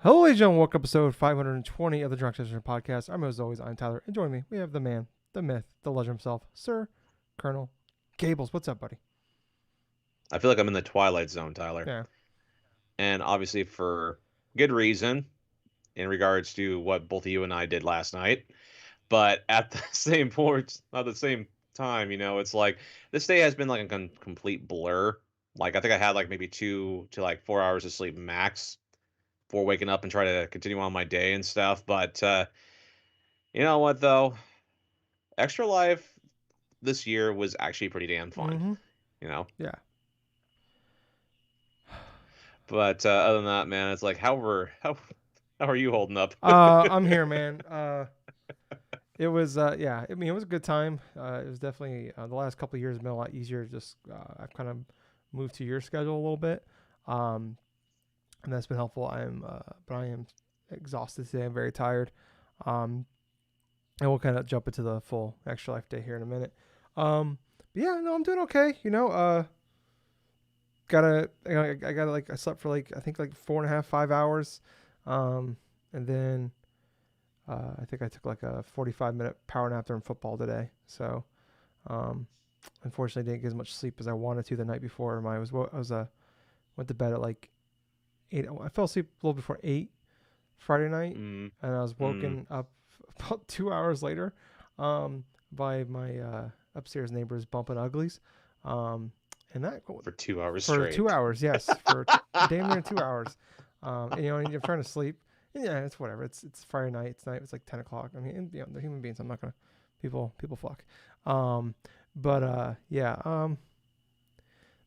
Hello, ladies and gentlemen. Welcome to episode 520 of the DrunkNerds podcast. As always, I'm Tyler. And joining me, we have the man, the myth, the legend himself, Sir Colonel Gables. What's up, buddy? I feel like I'm in the twilight zone, Tyler. Yeah. And obviously for good reason in regards to what both of you and I did last night. But at the same point, at the same time, it's like this day has been like a complete blur. Like I think I had like maybe 2 to 4 hours of sleep max before waking up and try to continue on my day and stuff. But you know what though? Extra Life this year was actually pretty damn fun, Mm-hmm. you know? Yeah. But other than that, man, it's like how are you holding up? I'm here, man. It was, yeah. I mean, it was a good time. It was definitely the last couple of years have been a lot easier. Just I've kind of moved to your schedule a little bit, and that's been helpful. But I am exhausted today. I'm very tired. Um, and we'll kind of jump into the full Extra Life day here in a minute. But yeah, no, I'm doing okay. I slept for like I think like 4.5, 5 hours, and then I think I took like a 45-minute power nap during football today. So, um, unfortunately, didn't get as much sleep as I wanted to the night before. Went to bed at like 8. I fell asleep a little before 8 Friday night, Mm, and I was mm. woken up about 2 hours later, by my upstairs neighbors bumping uglies, and that For 2 hours for straight. 2 hours, yes, for damn near 2 hours. And you're trying to sleep. And yeah, it's whatever. It's Friday night. It's like 10 o'clock. I mean, they're human beings. I'm not gonna people fuck. But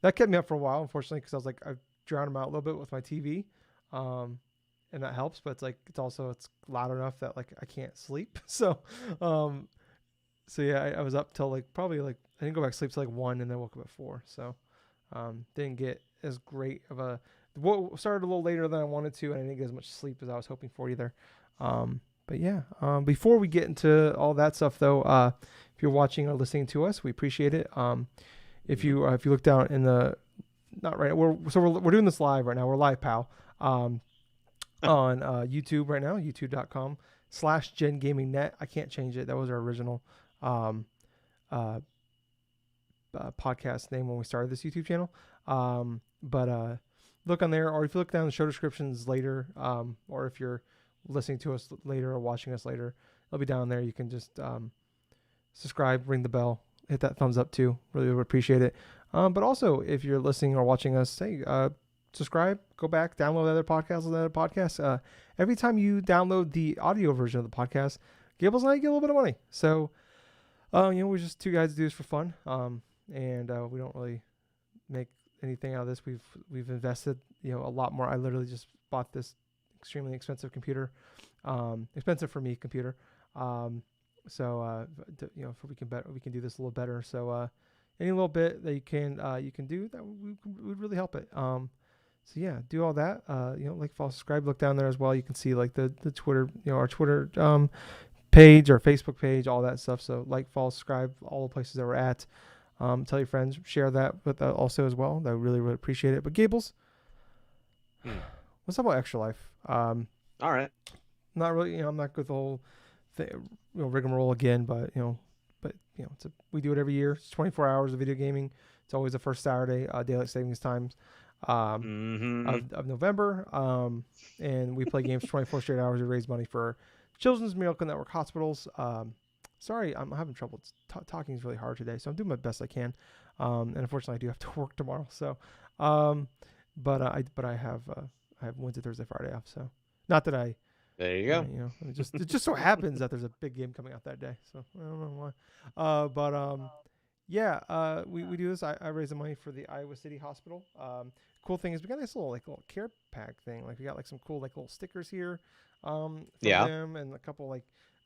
that kept me up for a while, unfortunately, because I was like I drowned them out a little bit with my TV, um, and that helps. But it's loud enough that like I can't sleep. Um, so yeah, I was up till like probably like I didn't go back to sleep till like 1, and then woke up at 4. So didn't get as great of a started a little later than I wanted to, and I didn't get as much sleep as I was hoping for either. But yeah, before we get into all that stuff though, if you're watching or listening to us, we appreciate it. If you look down in the not right, we're doing this live right now. We're live, pal. On YouTube right now, youtube.com/GenGamingNet. I can't change it. That was our original um, uh, podcast name when we started this YouTube channel. But look on there, or if you look down the show descriptions later, or if you're listening to us later or watching us later, it'll be down there. You can just subscribe, ring the bell, hit that thumbs up too. Really would appreciate it. But also, if you're listening or watching us, subscribe, go back, download other podcasts. Every time you download the audio version of the podcast, Gables and I get a little bit of money. So, we're just two guys that do this for fun. And we don't really make anything out of this. We've invested, a lot more. I literally just bought this extremely expensive computer, expensive for me computer. So if we can do this a little better. So any little bit that you can do that would really help it. So yeah, do all that. Like, follow, subscribe, look down there as well. You can see like the Twitter, our Twitter page, our Facebook page, all that stuff. So like, follow, subscribe, all the places that we're at. Tell your friends, share that with also as well. That really would appreciate it. But Gables, let's talk about Extra Life. All right. Not really, I'm not good with the whole rigmarole again, but we do it every year. It's 24 hours of video gaming. It's always the first Saturday, daylight savings times of November. And we play games for 24 straight hours to raise money for Children's Miracle Network hospitals. Sorry, I'm having trouble. Talking is really hard today, so I'm doing my best I can. And unfortunately, I do have to work tomorrow. So, but I have Wednesday, Thursday, Friday off. So, not that I. There you go. It just so happens that there's a big game coming out that day. So I don't know why. We do this. I raise the money for the Iowa City Hospital. Cool thing is we got this little care pack thing. Like we got like some cool like little stickers here, from them, and a couple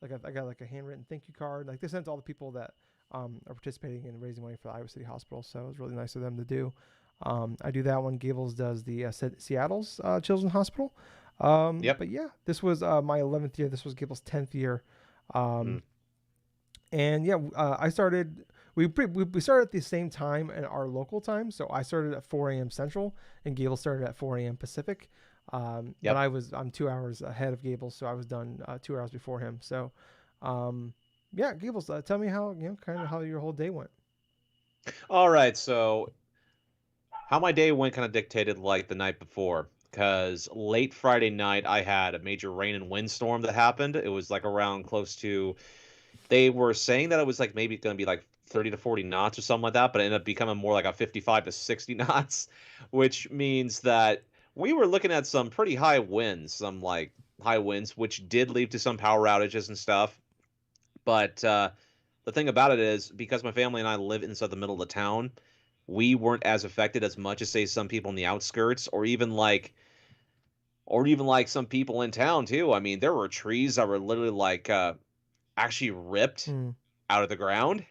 I got like a handwritten thank you card. Like they sent to all the people that are participating in raising money for the Iowa City Hospital. So it was really nice of them to do. I do that one. Gables does the Seattle's Children's Hospital. Yep. But yeah, this was my 11th year. This was Gables' 10th year. And yeah, I started. We started at the same time in our local time. So I started at 4 a.m. Central, and Gables started at 4 a.m. Pacific. But Yep. I'm 2 hours ahead of Gables, so I was done 2 hours before him. So, um, yeah, Gables, tell me how kind of how your whole day went. All right. So how my day went kind of dictated like the night before. Because late Friday night, I had a major rain and windstorm that happened. It was like around close to, they were saying that it was like maybe going to be like 30 to 40 knots or something like that, but it ended up becoming more like a 55 to 60 knots, which means that we were looking at some pretty high winds, some like high winds, which did lead to some power outages and stuff. But the thing about it is, because my family and I live inside the middle of the town, we weren't as affected as much as say some people in the outskirts, or even like some people in town too. I mean, there were trees that were literally like actually ripped Mm, out of the ground,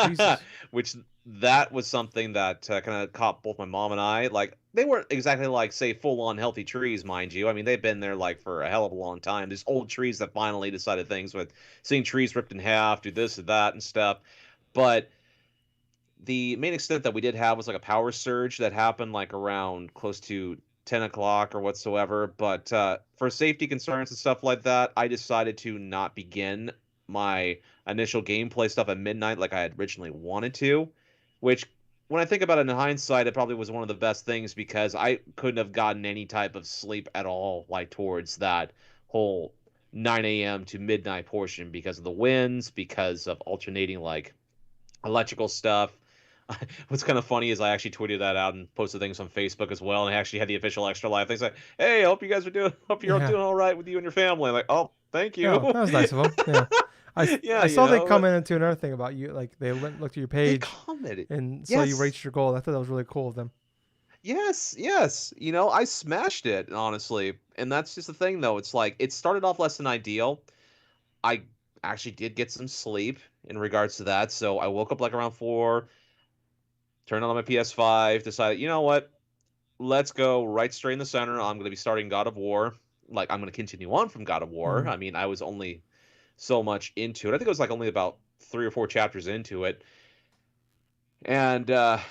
Jesus. which that was something that kind of caught both my mom and I. Like they weren't exactly like say full on healthy trees, mind you. I mean they've been there like for a hell of a long time. There's old trees that finally decided things with seeing trees ripped in half, do this or that and stuff. But the main extent that we did have was like a power surge that happened like around close to 10 o'clock or whatsoever. But for safety concerns and stuff like that, I decided to not begin my initial gameplay stuff at midnight like I had originally wanted to, which when I think about it in hindsight, it probably was one of the best things because I couldn't have gotten any type of sleep at all like towards that whole 9 a.m. to midnight portion because of the winds, because of alternating like electrical stuff. What's kind of funny is I actually tweeted that out and posted things on Facebook as well, and I actually had the official Extra Life thing say, "Hey, I hope you guys are doing, hope you're Yeah. doing all right with you and your family." I'm like, "Oh, thank Oh, you." that was nice of them. Yeah. Yeah, I you saw they know, but commented to another thing about you. Like they looked at your they page commented. and saw you Yes, reached your goal. I thought that was really cool of them. yes, yes. You know, I smashed it honestly, and that's just the thing though. It's like it started off less than ideal. I actually did get some sleep in regards to that, so I woke up like around 4, turned on my PS5, decided, you know what, let's go right straight in the center. I'm going to be starting God of War. Like, I'm going to continue on from God of War. Mm. I mean, I was only so much into it. I think it was like only about 3 or 4 chapters into it. And I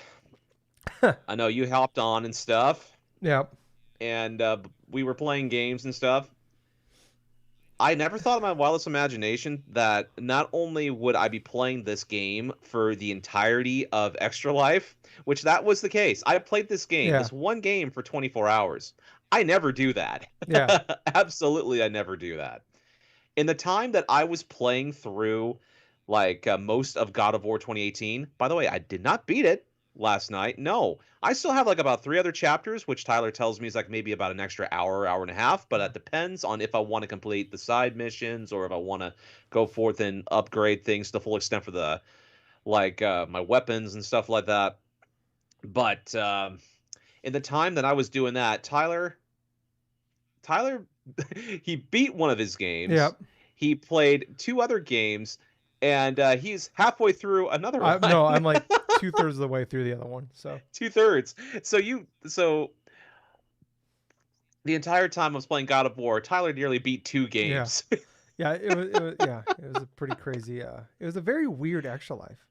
know you hopped on and stuff, Yeah. and we were playing games and stuff. I never thought in my wildest imagination that not only would I be playing this game for the entirety of Extra Life, which that was the case. I played this game, Yeah. this one game for 24 hours. I never do that. Yeah. Absolutely, I never do that. In the time that I was playing through like most of God of War 2018, by the way, I did not beat it last night. No, I still have like about 3 other chapters, which Tyler tells me is like maybe about an extra hour, hour and a half. But that depends on if I want to complete the side missions or if I want to go forth and upgrade things to the full extent for the like my weapons and stuff like that. But in the time that I was doing that, Tyler, he beat one of his Yeah. games. He played 2 other games, and he's halfway through another one. No, I'm like 2/3 of the way through the other one. So 2/3. So the entire time I was playing God of War, Tyler nearly beat two yeah. games. Yeah. It was a pretty crazy. It was a very weird extra life.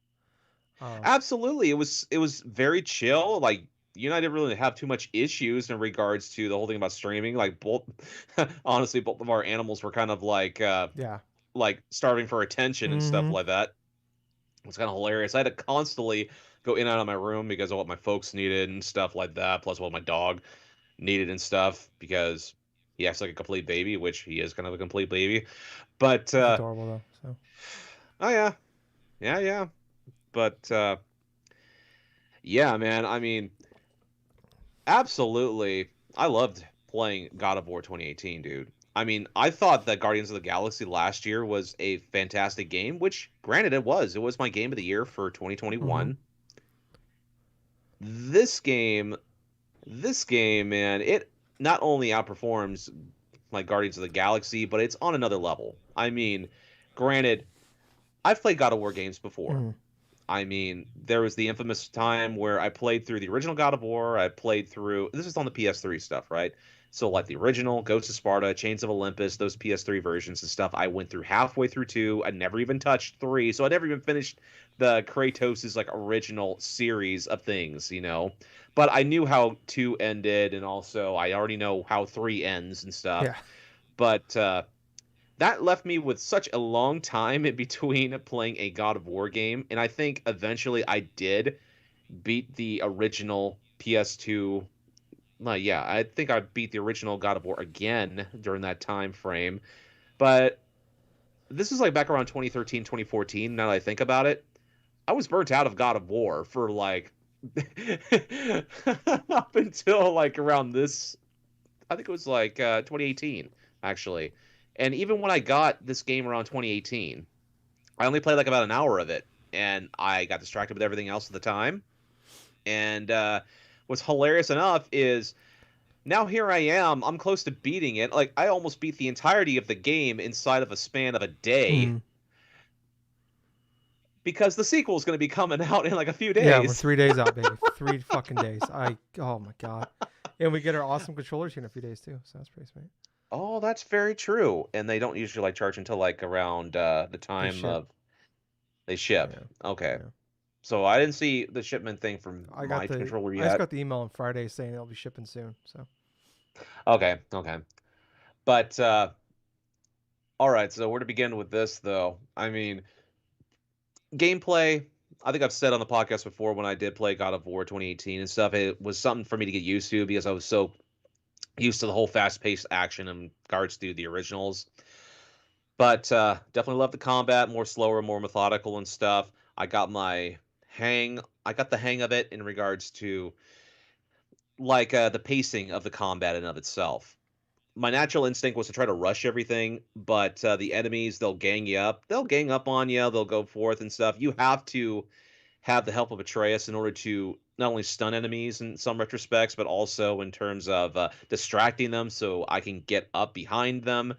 Um. Absolutely, it was very chill. Like you and I didn't really have too much issues in regards to the whole thing about streaming. Like both, honestly, both of our animals were kind of Yeah. like starving for attention and stuff Mm-hmm. like that. It's kind of hilarious. I had to constantly go in and out of my room because of what my folks needed and stuff like that, plus what my dog needed and stuff because he acts like a complete baby, which he is kind of a complete baby. But He's adorable though. So oh yeah, yeah, yeah. But yeah, man. I mean, absolutely. I loved playing God of War 2018, dude. I mean, I thought that Guardians of the Galaxy last year was a fantastic game, which granted it was. It was my game of the year for mm-hmm. 2021. This game, this game, man, it not only outperforms like Guardians of the Galaxy, but it's on another level. I mean, granted, I've played God of War games before. Mm-hmm. I mean, there was the infamous time where I played through the original God of War. I played through, this is on the PS3 stuff, right? So, like the original, Ghost of Sparta, Chains of Olympus, those PS3 versions and stuff. I went through halfway through 2. I never even touched 3. So, I never even finished the Kratos' like original series of things, you know? But I knew how 2 ended, and also I already know how 3 ends and stuff. Yeah. But, that left me with such a long time in between playing a God of War game, and I think eventually I did beat the original PS2. Yeah, I think I beat the original God of War again during that time frame. But this is like back around 2013, 2014. Now that I think about it, I was burnt out of God of War for like up until like around this. I think it was like 2018 actually. And even when I got this game around 2018, I only played like about an hour of it, and I got distracted with everything else at the time. And what's hilarious enough is now here I am. I'm close to beating it. Like I almost beat the entirety of the game inside of a span of a day Mm. because the sequel is going to be coming out in like a few Yeah, we're days. 3 days out, baby. 3 fucking days. Oh my god. And we get our awesome controllers here in a few days too, so that's pretty sweet. Oh, that's very true. And they don't usually like charge until like around the They time ship. of they ship. Yeah. Okay. Yeah. So I didn't see the shipment thing from my controller I just yet. got the email on Friday saying it'll be shipping soon. So Okay, okay. But all right, so where to begin with this though? I mean, gameplay, I think I've said on the podcast before when I did play God of War 2018 and stuff, it was something for me to get used to because I was so used to the whole fast-paced action in regards to the originals. But definitely love the combat, more slower, more methodical and stuff. I got the hang of it in regards to like the pacing of the combat in of itself. My natural instinct was to try to rush everything, but the enemies, they'll gang you up. They'll gang up on you. They'll go forth and stuff. You have to have the help of Atreus in order to not only stun enemies in some retrospects, but also in terms of distracting them so I can get up behind them.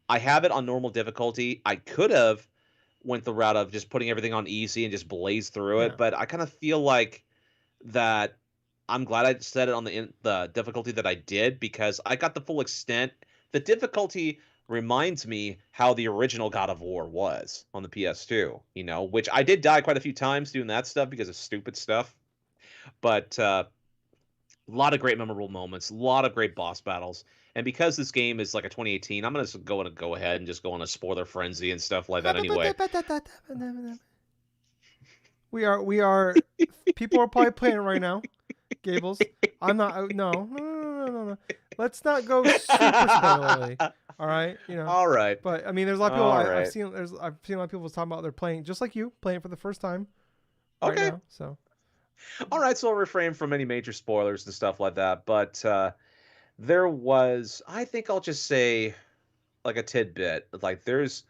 I have it on normal difficulty. I could have went the route of just putting everything on easy and just blaze through yeah. it, but I kind of feel like that I'm glad I set it on the difficulty that I did because I got the full extent. The difficulty reminds me how the original God of War was on the PS2, you know, which I did die quite a few times doing that stuff because of stupid stuff. But a lot of great memorable moments, a lot of great boss battles. And because this game is like a 2018, I'm gonna go ahead and just go on a spoiler frenzy and stuff like that anyway. We are people are probably playing it right now. Gables. I'm not no. Let's not go super spoilery. All right, All right. But I mean, there's a lot of people All I've right. seen. I've seen a lot of people talking about they're playing just like you, playing it for the first time right Okay. now. So All right, so I'll refrain from any major spoilers and stuff like that. But there was, I think I'll just say, like a tidbit. Like there's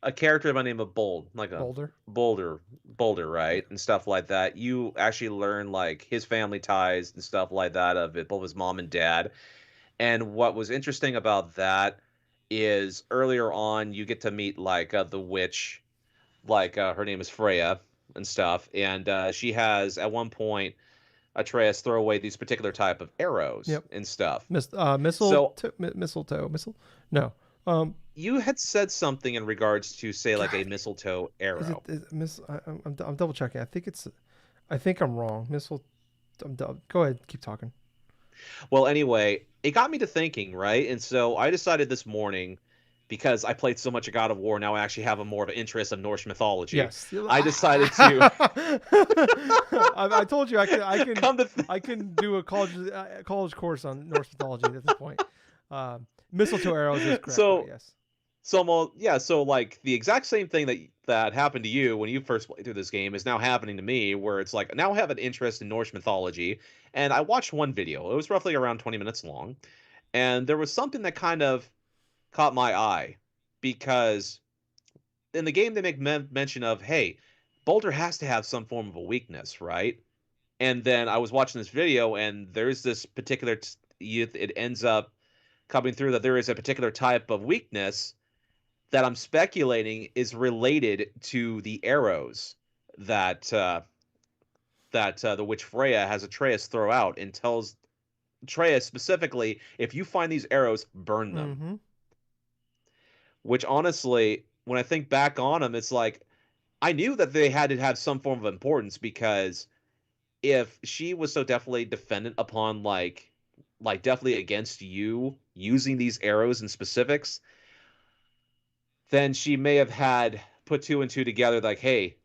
a character by the name of like a Boulder. Boulder, Yeah. right, and stuff like that. You actually learn like his family ties and stuff like that of it, both his mom and dad. And what was interesting about that is earlier on you get to meet like the witch, like her name is Freya and stuff, and she has at one point Atreus throw away these particular type of arrows Yep. and stuff. Missile. So Mistletoe. Missile. No. Um. you had said something in regards to say like a God. mistletoe Is it arrow. miss? I'm double checking. I think I'm wrong. Missile. Go ahead. Keep talking. Well, anyway, it got me to thinking, right? And so I decided this morning, because I played so much of God of War, now I actually have a more of an interest of Norse mythology. Yes. I decided to I told you come to I can do a college course on Norse mythology at this point. Mistletoe arrows is correct. Though, so yes. so like the exact same thing that happened to you when you first played through this game is now happening to me, where it's like now I have an interest in Norse mythology, and I watched one video. It was roughly around 20 minutes long, and there was something that kind of caught my eye because in the game they make mention of, hey, Boulder has to have some form of a weakness, right? And then I was watching this video, and there's this particular it ends up coming through that there is a particular type of weakness that I'm speculating is related to the arrows that the witch Freya has Atreus throw out, and tells Atreus specifically, if you find these arrows, burn them. Mm-hmm. Which honestly, when I think back on them, it's like I knew that they had to have some form of importance, because if she was so definitely dependent upon like definitely against you using these arrows in specifics, then she may have had put two and two together, like, hey,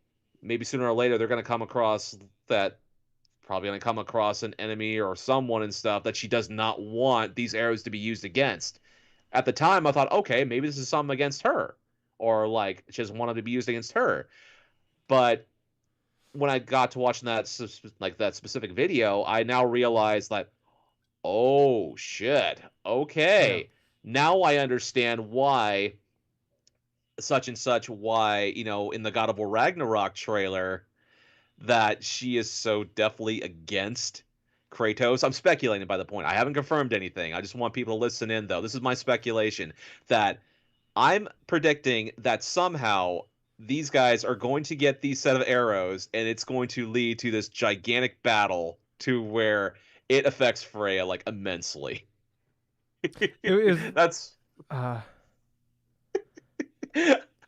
maybe sooner or later they're going to come across that, probably going to come across an enemy or someone and stuff that she does not want these arrows to be used against. At the time, I thought, okay, maybe this is something against her, or like she doesn't want them to be used against her. But when I got to watching that specific video, I now realize that, oh shit, Yeah. okay, now I understand why such and such, why, in the God of War Ragnarok trailer, that she is so definitely against Kratos. I'm speculating by the point. I haven't confirmed anything. I just want people to listen in, though. This is my speculation, that I'm predicting that somehow these guys are going to get these set of arrows, and it's going to lead to this gigantic battle to where it affects Freya like immensely. It was. That's Uh,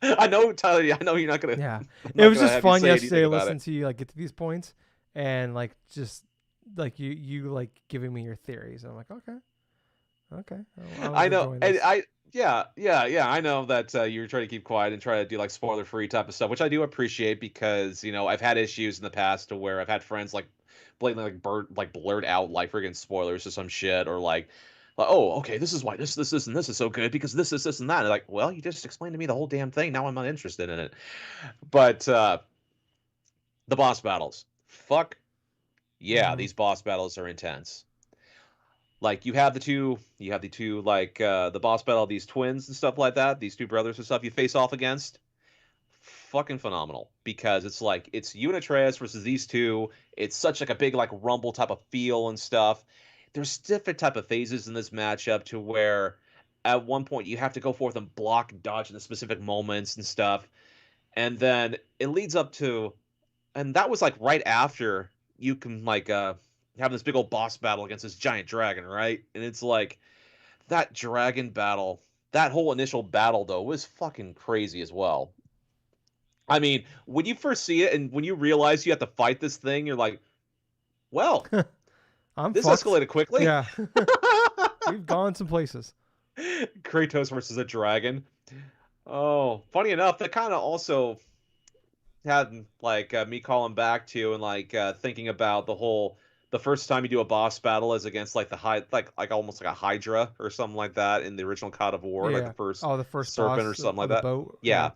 I know, Tyler. I know you're not gonna. yeah. I'm It not was gonna just have you fun say yesterday anything to about listen it. to you like get to these points and like just like you like giving me your theories. I'm like, okay, okay. I was I know, enjoying and this. yeah. I know that you're trying to keep quiet and try to do like spoiler-free type of stuff, which I do appreciate, because I've had issues in the past to where I've had friends like blatantly like blurt out like friggin' spoilers or some shit, or like, oh, okay, this is why this and this is so good because this and that. And like, well, you just explained to me the whole damn thing. Now I'm not interested in it. But the boss battles, fuck yeah, Mm-hmm. these boss battles are intense. Like you have the two like the boss battle of these twins and stuff like that, these two brothers and stuff you face off against. Fucking phenomenal, because it's like it's you and Atreus versus these two. It's such like a big like rumble type of feel and stuff. There's different type of phases in this matchup to where at one point you have to go forth and block, dodge in the specific moments and stuff, and then it leads up to, and that was like right after you can like have this big old boss battle against this giant dragon, right? And it's like that dragon battle, that whole initial battle though was fucking crazy as well. I mean, when you first see it and when you realize you have to fight this thing, you're like, well, I'm this fucked. escalated quickly. Yeah. We've gone some places. Kratos versus a dragon. Oh, funny enough, that kind of also had like me calling back to and like thinking about the first time you do a boss battle is against like the high like almost like a hydra or something like that in the original God of War, like the Yeah. first Oh, the first serpent or boss something on like the that. boat. Yeah.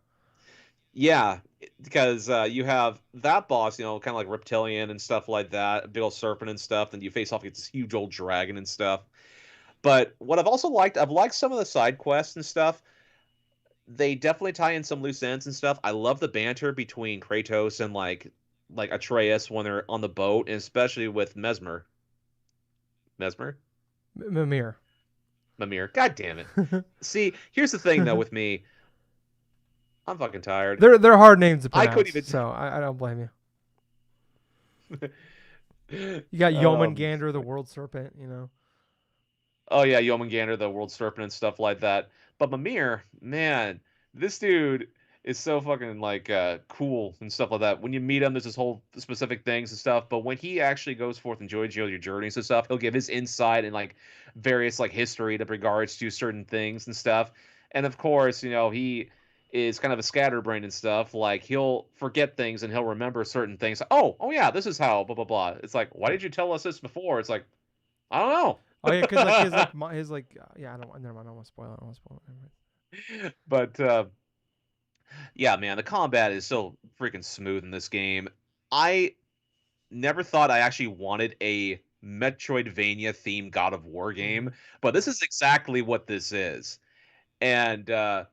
Yeah, yeah, because you have that boss, kind of like reptilian and stuff like that, a big old serpent and stuff. Then you face off against this huge old dragon and stuff. But what I've also liked, I've liked some of the side quests and stuff. They definitely tie in some loose ends and stuff. I love the banter between Kratos and like Atreus when they're on the boat, and especially with Mesmer, Mimir. Mimir. God damn it! See, here's the thing though with me, I'm fucking tired. They're hard names to I couldn't pronounce, even. so I don't blame you. You got um, Yomengander, the world serpent. oh yeah, Yomengander, the world serpent and stuff like that. But Mimir, man, this dude is so fucking like cool and stuff like that. When you meet him, there's this whole specific things and stuff. But when he actually goes forth and enjoys your journeys and stuff, he'll give his insight and like various like history in regards to certain things and stuff. And of course, he is kind of a scatterbrain and stuff. Like he'll forget things and he'll remember certain things. Oh yeah, this is how blah blah blah. It's like, why did you tell us this before? It's like, I don't Oh yeah, because like his know. like his like yeah. I don't. Never mind. I don't want to spoil it. I don't want to spoil it. Never mind. But yeah, man, the combat is so freaking smooth in this game. I never thought I actually wanted a Metroidvania themed God of War Mm-hmm. game, but this is exactly what this is. And I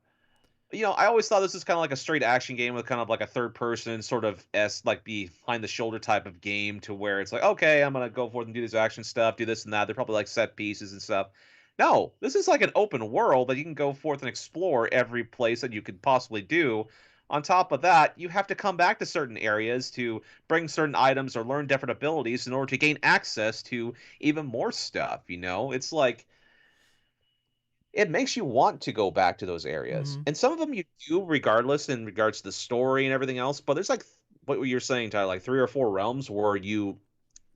always thought this was kind of like a straight action game with kind of like a third person sort of like behind the shoulder type of game, to where it's like, okay, I'm gonna go forth and do this action stuff, do this and that. They're probably like set pieces and stuff. No, this is like an open world that you can go forth and explore every place that you could possibly do, On top of that, you have to come back to certain areas to bring certain items or learn different abilities in order to gain access to even more stuff, you know? It's like it makes you want to go back to those areas. Mm-hmm. And some of them you do regardless in regards to the story and everything else, but there's like what you're saying, Tyler, like 3 or 4 realms where you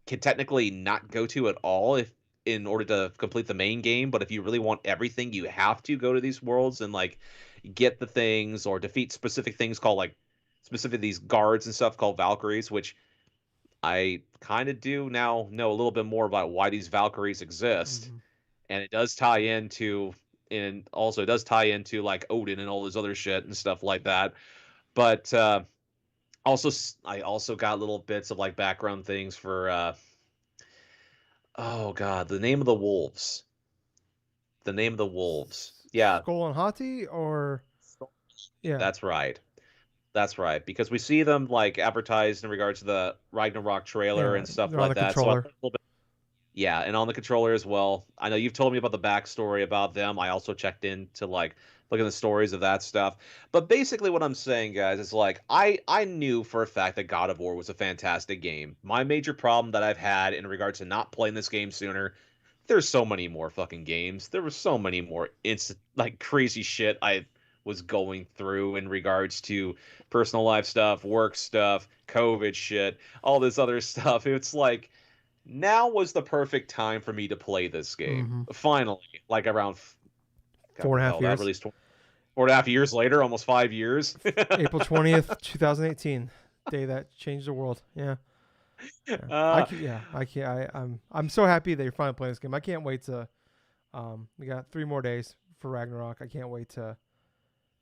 can technically not go to at all if in order to complete the main game, but if you really want everything, you have to go to these worlds and like get the things or defeat specific things called like specific these guards and stuff called Valkyries, which I kind of do now know a little bit more about why these Valkyries exist, Mm-hmm. and it does tie into and also it does tie into like Odin and all this other shit and stuff like that. But I also got little bits of like background things for oh god, the name of the wolves. The name of the wolves. Yeah, Skull and Hati, or yeah, that's right. That's right. Because we see them like advertised in regards to the Ragnarok trailer yeah, and stuff they're on like the that. So I controller. played a little bit. Yeah, and on the controller as well. I know you've told me about the backstory about them. I also checked in to like look at the stories of that stuff. But basically what I'm saying, guys, is like I knew for a fact that God of War was a fantastic game. My major problem that I've had in regards to not playing this game sooner, there's so many more fucking games. There was so many more instant like crazy shit I was going through in regards to personal life stuff, work stuff, COVID shit, all this other stuff. It's like now was the perfect time for me to play this game. Mm-hmm. Finally, like around God, Four what and the a half hell that years. released 4.5 years later, almost 5 years. April 20th, 2018, day that changed the world. Yeah. Yeah. uh, I can't. I'm so happy that you're finally playing this game. I can't wait to. We got 3 more days for Ragnarok. I can't wait to.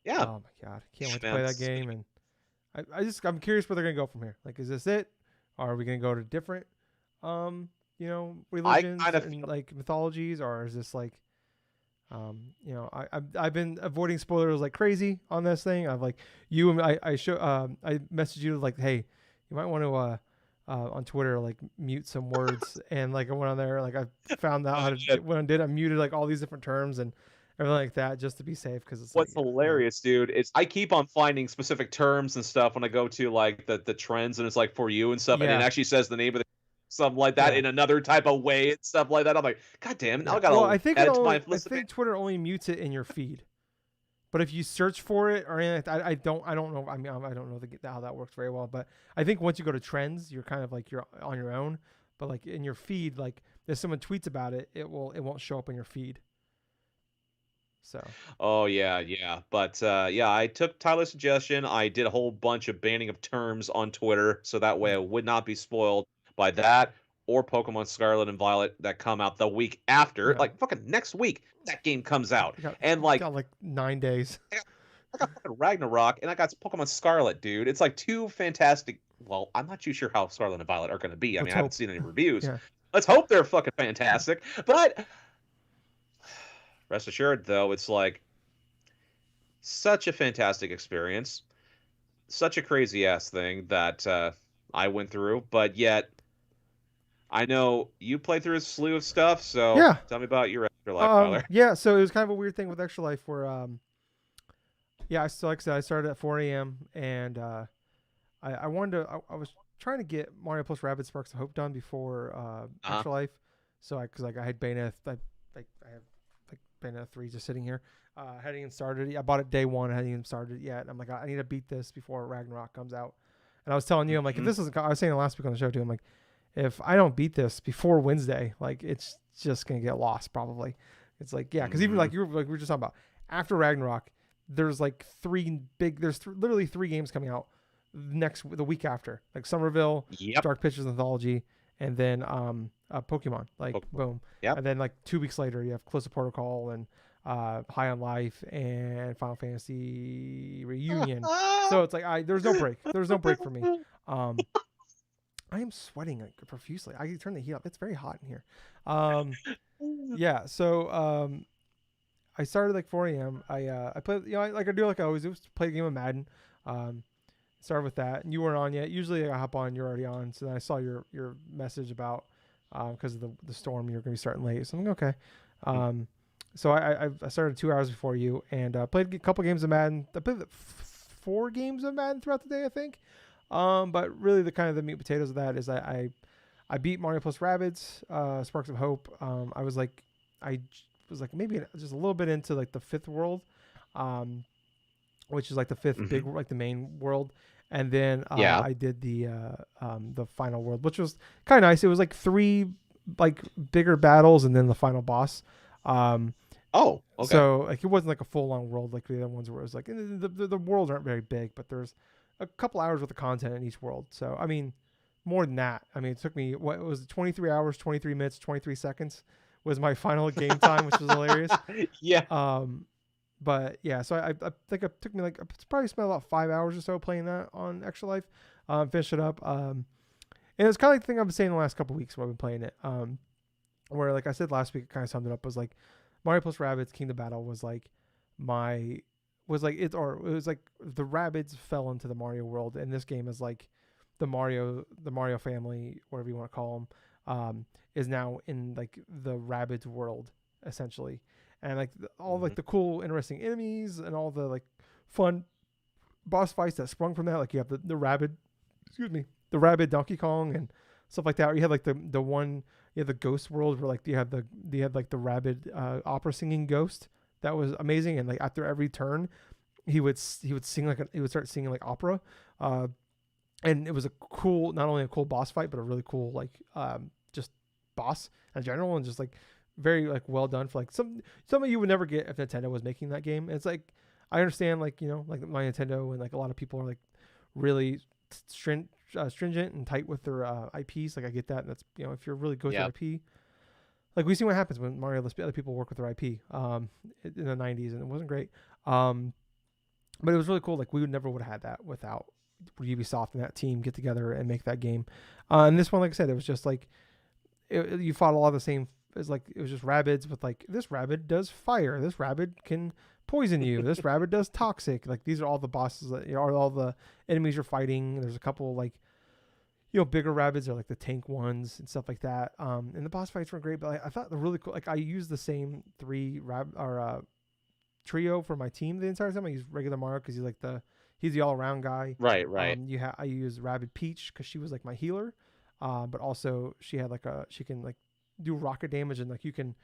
yeah, Oh my god, I can't wait to man, play that this is gonna game. be. And I'm curious where they're gonna go from here. Like, is this it? Or are we gonna go to different, I religions kind of and feel. like mythologies, or is this like, I've been avoiding spoilers like crazy on this thing. I've like you and I messaged you like, hey, you might want to on Twitter like mute some words, and like I went on there like I found out Oh how to shit! when I did I muted like all these different terms and everything like that just to be safe because it's like What's yeah. hilarious, dude, is I keep on finding specific terms and stuff when I go to like the trends and it's like for you and stuff, and it Yeah, actually says the name of the something like that yeah, in another type of way and stuff like that. I'm like, God damn it! Now yeah. I Well, gotta add it to my I list of. think Twitter only mutes it in your feed. But if you search for it or anything, I don't know. I mean, I don't know how that works very well. But I think once you go to trends, you're kind of like you're on your own. But like in your feed, like if someone tweets about it, it won't show up in your feed. So Oh yeah, yeah. But yeah, I took Tyler's suggestion. I did a whole bunch of banning of terms on Twitter, so that way I yeah, would not be spoiled by that or Pokemon Scarlet and Violet that come out the week after. yeah. Like fucking next week, that game comes out. I got And like got like 9 days. I got fucking Ragnarok and I got Pokemon Scarlet, dude. It's like two fantastic. Well, I'm not too sure how Scarlet and Violet are going to be. I mean, Let's I haven't hope. seen any reviews. Yeah. Let's hope they're fucking fantastic. But rest assured, though, it's like such a fantastic experience, such a crazy ass thing that I went through. But yet, I know you played through a slew of stuff. So Yeah. tell me about your afterlife, Tyler. Yeah. So it was kind of a weird thing with Extra Life where yeah. So like I said, I started at 4 a.m. and I wanted to. I was trying to get Mario+Rabbids Sparks of Hope done before Uh-huh. Extra Life. So because like I had Bayonetta, I have like Bayonetta 3 just sitting here. Hadn't even started. I bought it day one. I hadn't even started yet. I'm like, I need to beat this before Ragnarok comes out. And I was telling you, I'm like, if Mhm. this is, I was saying last week on the show too. I'm like, if I don't beat this before Wednesday, like it's just gonna get lost probably. It's like yeah, because even Mhm. like you were like we were just talking about after Ragnarok, there's like literally 3 games coming out the week after, like Somerville, Yep. Dark Pictures Anthology, and then Pokemon, like Pokemon. boom, Yep. and then like 2 weeks later you have Close to Protocol and High on Life and Final Fantasy Reunion. So it's like there's no break for me. Um, I am sweating like profusely. I can turn the heat up. It's very hot in here. Um, yeah. So I started like 4 a.m. I played like I do like I always do, play a game of Madden. Um, started with that, and you weren't on yet. Usually I hop on, you're already on. So then I saw your message about because of the storm, you're gonna be starting late. So I'm like okay. So I started 2 hours before you and played a couple games of Madden. I played 4 games of Madden throughout the day, I think. But really the kind of the meat and potatoes of that is I beat Mario+Rabbids Sparks of Hope. I was like maybe just a little bit into like the 5th world, which is like the 5th big, like the main world. And then I did the final world, which was kind of nice. It was like 3 like bigger battles and then the final boss. Okay. So like it wasn't like a full on world like the other ones where it was like the worlds aren't very big, but there's a couple hours worth of content in each world. So I mean, more than that. I mean, it took me 23 hours, 23 minutes, 23 seconds was my final game time, which was hilarious. Yeah. But yeah, so I think it took me like probably spent about 5 hours or so playing that on Extra Life. Finished it up. And it's kind of like the thing I've been saying the last couple of weeks when I've been playing it. Where like I said last week, it kind of summed it up was like Mario+Rabbids Kingdom Battle was like it was like the Rabbids fell into the Mario world, and this game is like the Mario family, whatever you want to call them, is now in like the Rabbids world essentially. And like all like the cool, interesting enemies and all the like fun boss fights that sprung from that. Like you have the Rabbid, the Rabbid Donkey Kong and stuff like that. Or you had like the one, you had the Ghost world where like you had like the Rabbid opera singing ghost that was amazing. And like after every turn, he would sing he would start singing like opera. And it was a cool, not only a cool boss fight, but a really cool like just boss in general, and just like very like well done for like some of you would never get if Nintendo was making that game. And it's like I understand like like my Nintendo and like a lot of people are like really stringent and tight with their IPs. Like I get that, and that's if you're really good with your IP, like we see what happens when Mario lets other people work with their IP in the 90s, and it wasn't great. But it was really cool. Like we would have had that without Ubisoft and that team get together and make that game. And this one, like I said, it was just like you fought a lot of the same. It's like it was just Rabbids with like this Rabbid does fire, this Rabbid can poison you, this Rabbid does toxic. Like these are all the bosses that are all the enemies you're fighting. There's a couple like bigger Rabbids are like the tank ones and stuff like that. And the boss fights were great, but like, I thought the really cool. Like I used the same 3 trio for my team the entire time. I used regular Mario because he's the all around guy. Right. I used Rabbid Peach because she was like my healer, but also she had like she can like do rocket damage, and like you can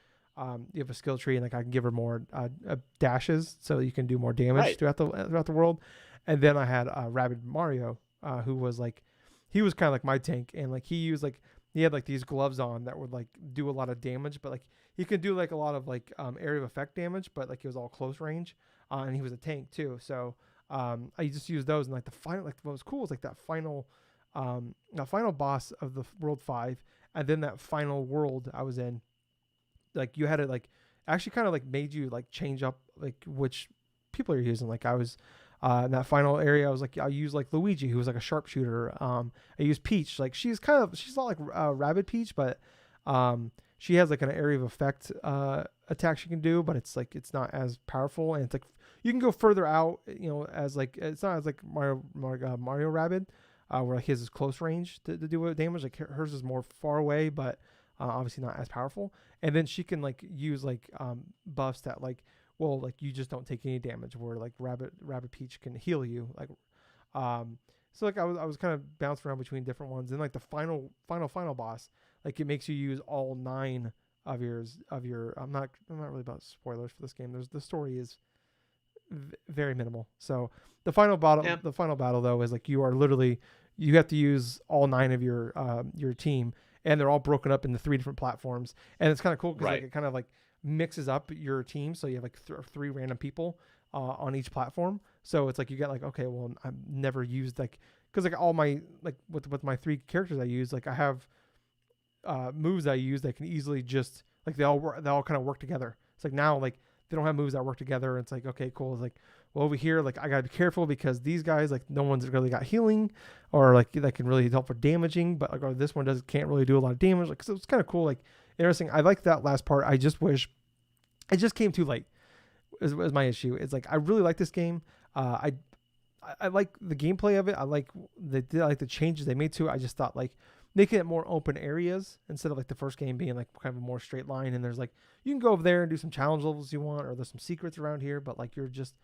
you have a skill tree, and like I can give her more dashes so you can do more damage throughout the world. And then I had Rabbid Mario, who was like he was kind of like my tank, and like he had like these gloves on that would like do a lot of damage, but like he could do like a lot of like area of effect damage, but like he was all close range, and he was a tank too. So I just used those, and like the final, like what was cool was like that final boss of the World 5, and then that final world I was in, like you had it like actually kind of like made you like change up like which people you're using. Like I was in that final area, I used like Luigi, who was like a sharpshooter. I used Peach, like she's not like Rabbid Peach, but she has like an area of effect attack she can do, but it's like it's not as powerful, and it's like you can go further out, as like it's not as like Mario Rabbid, where like his is close range to do damage. Like hers is more far away, but obviously not as powerful. And then she can like use like buffs that like you just don't take any damage, where like Rabbid Peach can heal you. Like so like I was kind of bouncing around between different ones, and like the final boss, like it makes you use all 9 of your I'm not really about spoilers for this game. The story is very minimal. So the final battle though is like you have to use all 9 of your team, and they're all broken up into 3 different platforms. And it's kind of cool because like it kind of like mixes up your team, so you have like 3 random people on each platform. So it's like you get like, okay, well I've never used like, because like all my like with my 3 characters I use, like I have moves I use that can easily just like they all kind of work together. It's like now like they don't have moves that work together. It's like, okay, cool. It's like, well, over here, like I gotta be careful because these guys, like no one's really got healing or like that can really help for damaging, but like this one can't really do a lot of damage. Like so it's kind of cool, like interesting. I like that last part. I just wish it just came too late. Is my issue. It's like I really like this game. I like the gameplay of it. I like the changes they made to it. I just thought like making it more open areas instead of like the first game being like kind of a more straight line, and there's like you can go over there and do some challenge levels you want, or there's some secrets around here, but like you're just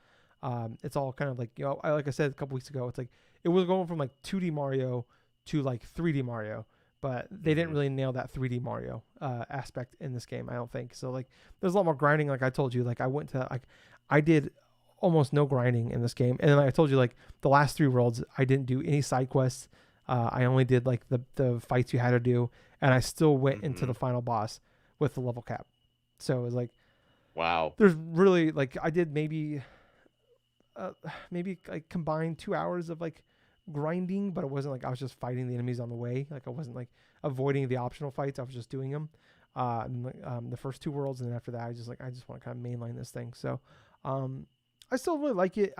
It's all kind of like, like I said a couple weeks ago, it's like it was going from like 2D Mario to like 3D Mario, but they didn't Mm-hmm. really nail that 3D Mario aspect in this game, I don't think. So like there's a lot more grinding. Like I told you, like I did almost no grinding in this game, and then like I told you, like the last 3 worlds I didn't do any side quests. I only did like the fights you had to do, and I still went into Mm-hmm. the final boss with the level cap. So it was like Wow. there's really like I did maybe like combined 2 hours of like grinding, but it wasn't like I was just fighting the enemies on the way. Like I wasn't like avoiding the optional fights. I was just doing them. The first 2 worlds, and then after that, I just want to kind of mainline this thing. So, I still really like it.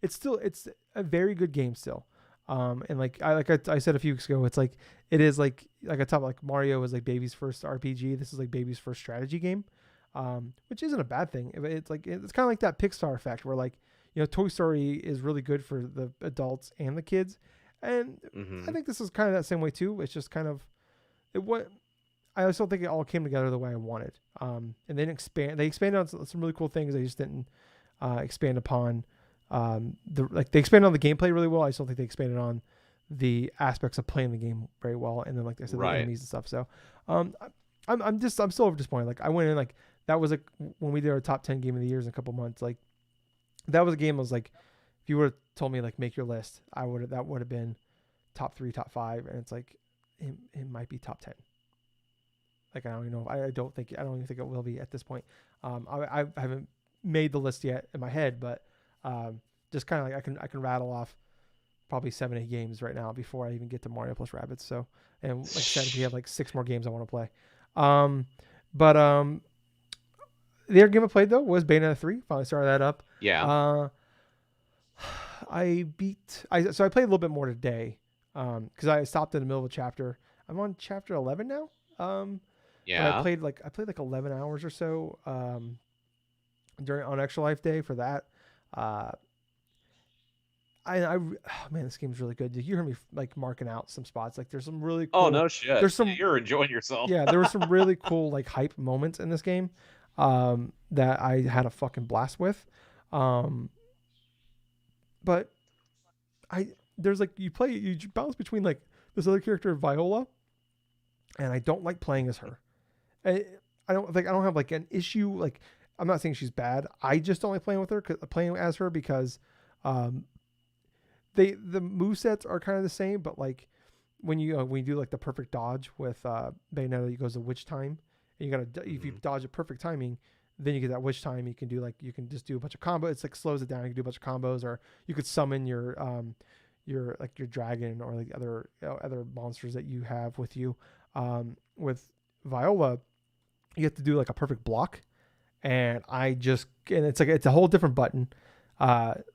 It's a very good game still. And I said a few weeks ago, it's like it is like I talked like Mario was like baby's first RPG. This is like baby's first strategy game, which isn't a bad thing. It's like it's kind of like that Pixar effect where like Toy Story is really good for the adults and the kids, and Mm-hmm. I think this is kind of that same way too. It's just kind of it what I also think it all came together the way I wanted. And then they expanded on some really cool things. They just didn't expand upon they expanded on the gameplay really well. I still think they expanded on the aspects of playing the game very well, and then like I said, the Right. enemies and stuff. So I'm still disappointed. Like I went in like that was like when we did our top 10 game of the years in a couple months. Like that was a game I was like, if you would have told me like make your list, that would have been top 3, top 5, and it's like it might be top 10. Like I don't even know. I don't even think it will be at this point. I haven't made the list yet in my head, but just kind of like I can rattle off probably 7-8 games right now before I even get to Mario+Rabbids. So, and like I said, we have like 6 more games I want to play. But the other game I played though was Bayonetta 3. Finally started that up. Yeah. Uh, so I played a little bit more today because I stopped in the middle of a chapter. I'm on chapter 11 now. But Yeah. I played like 11 hours or so on Extra Life Day for that. Man, this game's really good. You hear me like marking out some spots. Like there's some really Oh cool. no shit. There's some You're enjoying yourself. Yeah, there were some really cool like hype moments in this game that I had a fucking blast with. But there's like you bounce between like this other character Viola, and I don't like playing as her. I don't have like an issue. Like I'm not saying she's bad. I just don't like playing as her because the movesets are kind of the same, but like when you do like the perfect dodge with Bayonetta, it goes to witch time, and you gotta if you dodge at perfect timing, then you get that witch time. You can just do a bunch of combos. It's like slows it down. You can do a bunch of combos, or you could summon your dragon or like other monsters that you have with you. With Viola, you have to do like a perfect block, and it's a whole different button.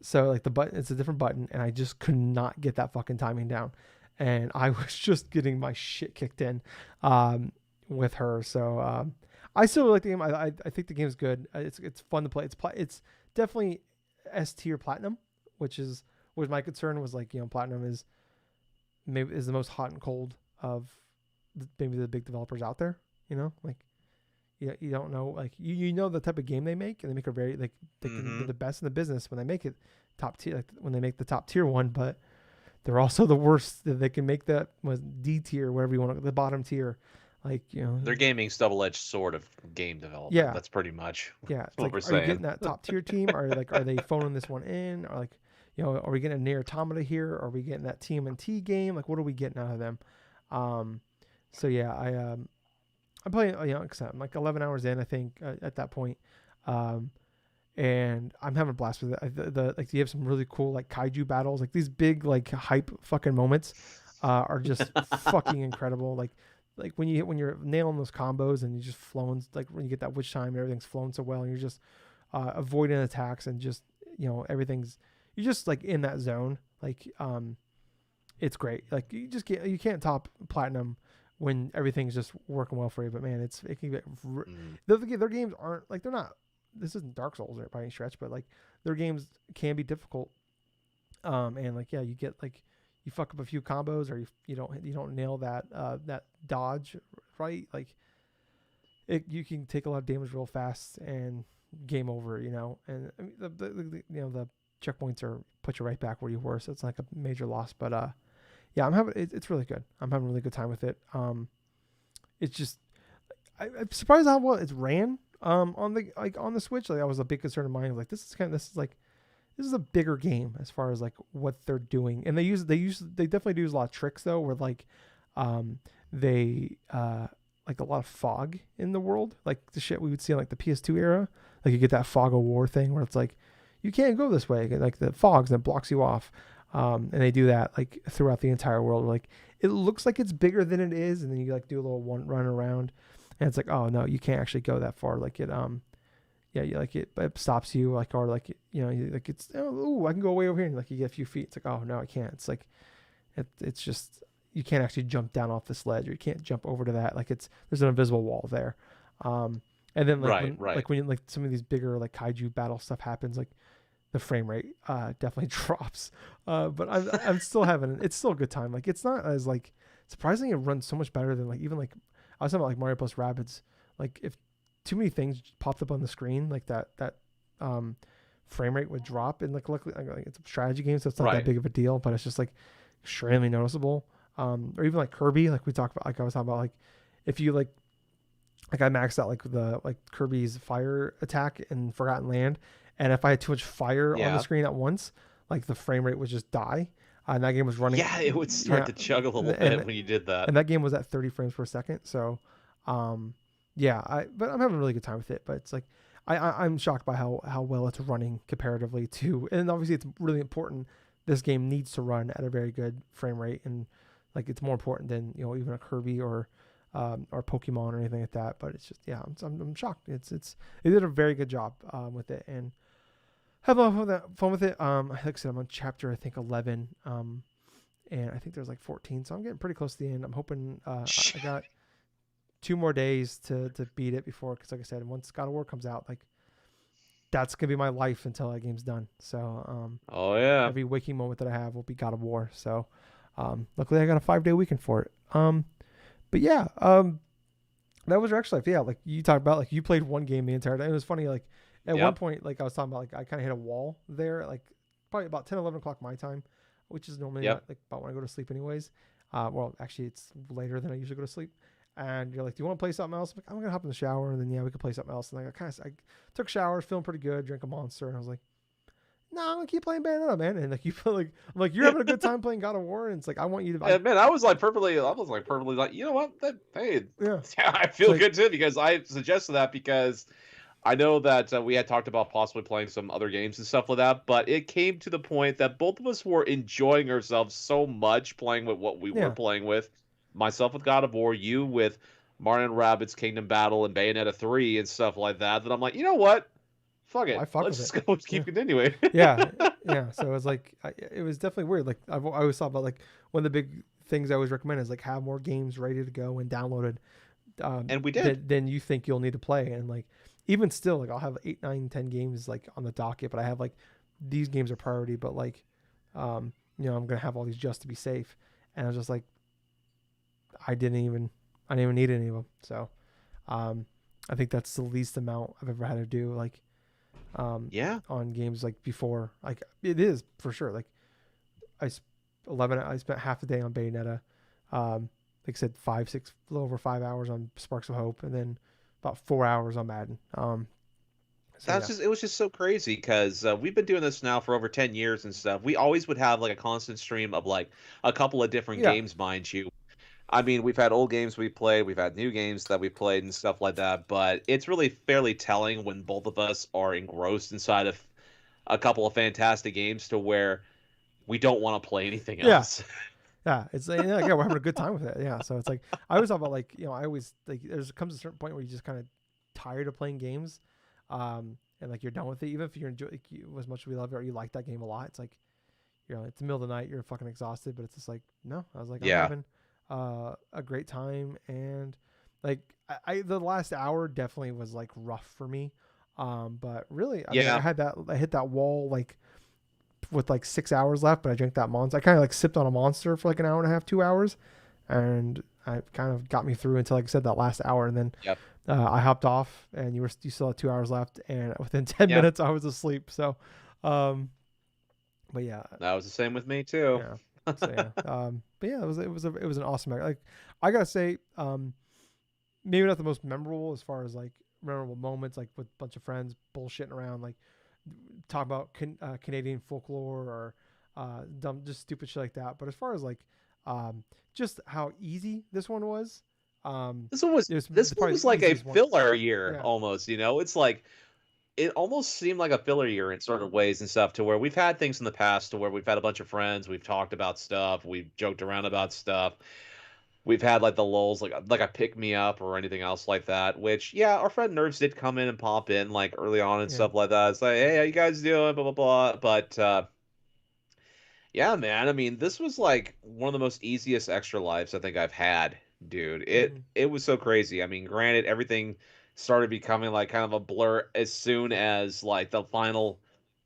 So like it's a different button, and I just could not get that fucking timing down, and I was just getting my shit kicked in, with her. So I still like the game. I think the game's good. It's fun to play. It's definitely S tier platinum, which was my concern was like platinum is the most hot and cold of maybe the big developers out there. Like you don't know like you know the type of game they make, and they make a very like they're the best in the business when they make it top tier, like when they make the top tier one, but they're also the worst that they can make that was D tier, whatever you want, the bottom tier, like Their gaming's double-edged sword of game development. Yeah, That's pretty much yeah. It's what like we're are you getting saying. that top tier team, or like are they phoning this one in, or like are we getting a Nier Automata here, or are we getting that TMNT game, like what are we getting out of them? So yeah, I'm playing, I'm like 11 hours in, I think, at that point. And I'm having a blast with it. Like you have some really cool like kaiju battles, like these big like hype fucking moments, are just fucking incredible. Like when you're nailing those combos and you just flowing, like when you get that witch time, everything's flowing so well, and you're just avoiding attacks, and just you're just like in that zone. Like it's great. Like you can't top platinum when everything's just working well for you. But man, it can get their games aren't like, they're not, this isn't Dark Souls by any stretch, but like their games can be difficult. And like you get like you fuck up a few combos, or you don't nail that dodge right. Like you can take a lot of damage real fast, and game over, you know. And I mean, the checkpoints are put you right back where you were, so it's like a major loss. But yeah, it's really good. I'm having a really good time with it. It's just I'm surprised how well it's ran on the Switch. Like, I was a big concern of mine. Like, this is a bigger game as far as like what they're doing, and they definitely do use a lot of tricks though, where like they like a lot of fog in the world, like the shit we would see in like the PS2 era. Like, you get that fog of war thing where it's like you can't go this way, like the fogs that blocks you off. And they do that like throughout the entire world. Like, it looks like it's bigger than it is, and then you like do a little one run around, and it's like, oh no, you can't actually go that far. Like, yeah, you like it stops you, like, or like, you know, like it's, oh, I can go way over here, and like you get a few feet. It's like, oh no, I can't. It's like, it's just, you can't actually jump down off this ledge, or you can't jump over to that. Like, there's an invisible wall there. And then like when you, like some of these bigger like kaiju battle stuff happens, like the frame rate definitely drops. But I'm still it's still a good time. Like, it's not as like, surprisingly it runs so much better than like, even like I was talking about like Mario+Rabbids. Like, if too many things popped up on the screen, like that frame rate would drop. And like, luckily, like, it's a strategy game, so it's not that big of a deal, but it's just like extremely noticeable. Or even like Kirby, like we talked about, like I was talking about, like if you like I maxed out like the Kirby's fire attack in Forgotten Land, and if I had too much fire on the screen at once, like the frame rate would just die. And that game was running. Yeah, it would start to chug a little bit when you did that. And that game was at 30 frames per second. So, yeah, but I'm having a really good time with it. But it's like, I'm shocked by how well it's running comparatively to, and obviously it's really important. This game needs to run at a very good frame rate, and like, it's more important than, you know, even a Kirby or Pokemon or anything like that. But it's just, yeah, I'm shocked. They did a very good job with it, and have a lot of fun with it. Like I said, I'm on chapter, I think 11, and I think there's like 14, so I'm getting pretty close to the end. I'm hoping I got 2 more days to beat it before, because like I said, once God of War comes out, like, that's gonna be my life until that game's done. So oh yeah, every waking moment that I have will be God of War. So luckily I got a 5-day weekend for it. But yeah, that was actually, yeah, like you talked about, like you played one game the entire time. It was funny, like at one point, like I was talking about, like I kind of hit a wall there, like probably about 10, 11 o'clock my time, which is normally like about when I go to sleep anyways. Well, actually it's later than I usually go to sleep. And you're like, do you want to play something else? I'm like, I'm going to hop in the shower, and then, yeah, we could play something else. And like, I took showers, feeling pretty good, drank a Monster, and I was like, no, I'm going to keep playing Bayonetta, man. And like, I'm like, you're having a good time playing God of War, and it's like, I want you to. Yeah, man, I was perfectly like, you know what? Yeah, I feel good too, because I suggested that, because I know that we had talked about possibly playing some other games and stuff like that, but it came to the point that both of us were enjoying ourselves so much playing with what we were playing with. Myself with God of War, you with Mario+Rabbids Kingdom Battle and Bayonetta 3 and stuff like that. That I'm like, you know what? Fuck it. Let's just go keep continuing. Yeah. So it was like, it was definitely weird. Like, I always thought about, like, one of the big things I always recommend is like have more games ready to go and downloaded. And we did. Then you think you'll need to play. And like, even still, like I'll have 8, 9, 10 games like on the docket, but I have like, these games are priority, but like, you know, I'm going to have all these just to be safe. And I was just like, I didn't even need any of them. So, I think that's the least amount I've ever had to do. Like, on games like before, like it is for sure. Like I spent half a day on Bayonetta. Like I said, 5, 6, a little over 5 hours on Sparks of Hope, and then about 4 hours on Madden. It was just so crazy, because we've been doing this now for over 10 years and stuff. We always would have like a constant stream of like a couple of different games, mind you. I mean, we've had old games we played, we've had new games that we played and stuff like that, but it's really fairly telling when both of us are engrossed inside of a couple of fantastic games to where we don't want to play anything else. Yeah, it's like, we're having a good time with it. Yeah, so it's like, I always thought about, like, you know, I always, like, comes a certain point where you just kind of tired of playing games, and like you're done with it, even if you're enjoying, like, as much as we love it or you like that game a lot. It's like, you know, it's the middle of the night, you're fucking exhausted, but it's just like, no, I was like, I'm having a great time. And like the last hour definitely was like rough for me, but really, I mean, I hit that wall like with like 6 hours left, but I drank that Monster. I kind of like sipped on a Monster for like an hour and a half, 2 hours, and I kind of got me through until, like I said, that last hour. And then I hopped off, and you still had 2 hours left, and within 10 Yeah, minutes I was asleep. So, um, but yeah, that was the same with me too. yeah. So yeah, but yeah, it was an awesome like I gotta say, maybe not the most memorable as far as like memorable moments, like with a bunch of friends bullshitting around, like talk about Canadian folklore or dumb, just stupid shit like that. But as far as like just how easy this one was, This one was it was this one probably was the like a easiest one. filler year Yeah. almost, you know? It's like it almost seemed like a filler year in sort of ways and stuff to where we've had things in the past to where we've had a bunch of friends, we've talked about stuff, we've joked around about stuff. We've had like the lulls, like a pick me up or anything else like that. Which, yeah, our friend Nerds did come in and pop in like early on and Yeah. stuff like that. It's like, hey, how you guys doing? Blah blah blah. But yeah, man. I mean, this was like one of the most easiest extra lives I think I've had, dude. It Hmm. it was so crazy. I mean, granted, everything started becoming like kind of a blur as soon as like the final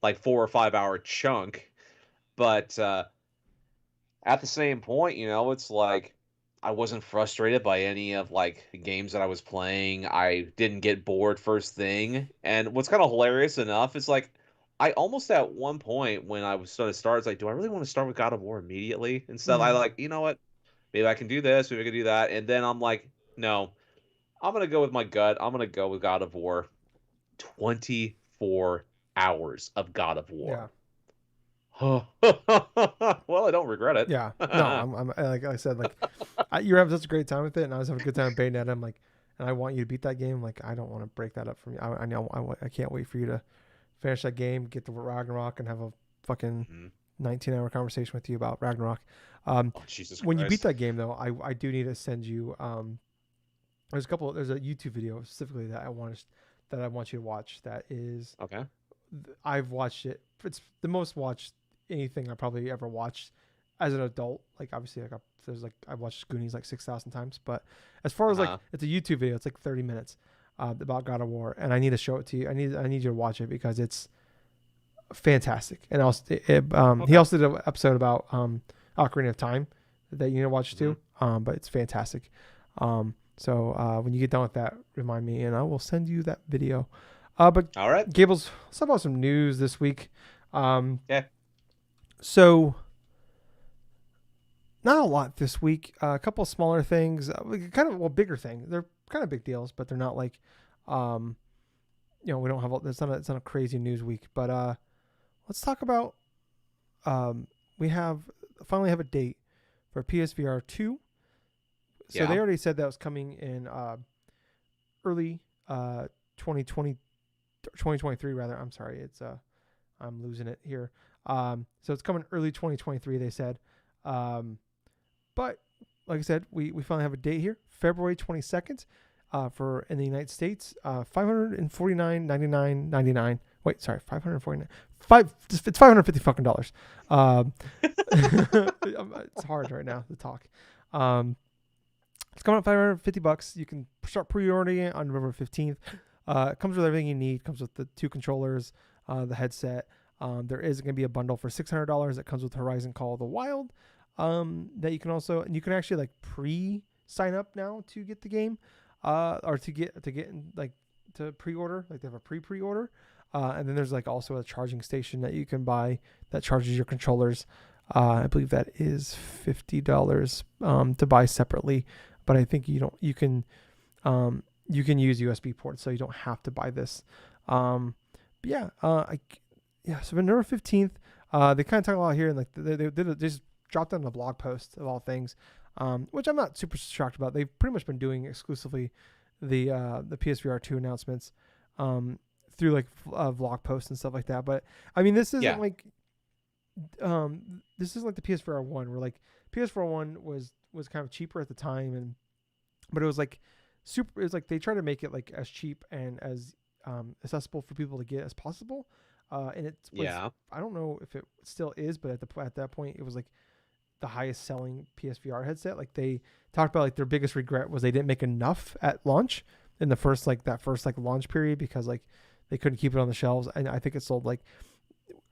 like 4 or 5 hour chunk. But at the same point, you know, it's like I wasn't frustrated by any of like the games that I was playing. I didn't get bored first thing. And what's kind of hilarious enough is like I almost at one point when I was going to start, it's like, do I really want to start with God of War immediately and stuff? I Hmm. like, you know what? Maybe I can do this, maybe I can do that. And then I'm like, no, I'm gonna go with my gut. I'm gonna go with God of War. 24 hours of God of Yeah. War. Well, I don't regret it. Yeah. No, I'm like I said, like you're having such a great time with it, and I was having a good time with Bayonetta. I'm like, and I want you to beat that game. Like, I don't want to break that up from you. I know I can't wait for you to finish that game, get to Ragnarok, and have a fucking Mhm. 19-hour conversation with you about Ragnarok. Um, Oh, Jesus when you beat Christ. that game, though, I do need to send you. There's a YouTube video specifically that I want you to watch. That is, Okay. I've watched it. It's the most watched anything I probably ever watched as an adult. Like obviously, I've watched Goonies like 6,000 times. But as far as like Uh-huh. it's a YouTube video, it's like 30 minutes about God of War, and I need to show it to you. I need you to watch it because it's fantastic. And also, he Okay. also did an episode about Ocarina of Time that you need to watch Mhm. too. But it's fantastic. So when you get done with that, remind me, and I will send you that video. But All right. Gables, let's talk about some news this week. Um, Yeah. so not a lot this week. A couple of smaller things, kind of bigger things. They're kind of big deals, but they're not like, um, we don't have. It's not a crazy news week. But let's talk about. We finally have a date for PSVR 2. So they Yeah. already said that was coming in early 2020 2023 rather. I'm sorry. I'm losing it here. So it's coming early 2023, they said. But like I said, we finally have a date here, February 22nd, for in the United States, $549.99. Wait, sorry, 549. It's $550 fucking dollars. It's hard right now to talk. Um, it's coming up $550. You can start pre-ordering it on November 15th. It comes with everything you need. It comes with the 2 controllers, the headset. There is going to be a bundle for $600 that comes with Horizon Call of the Wild. That you can also, and you can actually like pre-sign up now to get the game, or to get like to pre-order. Like they have a pre-order, and then there's like also a charging station that you can buy that charges your controllers. I believe that is $50 to buy separately, but I think you can use USB ports, so you don't have to buy this. But yeah, so November 15th, they kind of talk a lot here, and like they just dropped on a blog post of all things, which I'm not super shocked about. They've pretty much been doing exclusively the PSVR 2 announcements through like vlog posts and stuff like that. But I mean, Yeah. this isn't like the PSVR 1, where like PSVR 1 was kind of cheaper at the time, but it was like super. It was like they try to make it like as cheap and as accessible for people to get as possible. And it was, Yeah. I don't know if it still is, but at that point it was like the highest selling PSVR headset. Like they talked about like their biggest regret was they didn't make enough at launch in the first like launch period, because like they couldn't keep it on the shelves. And I think it sold like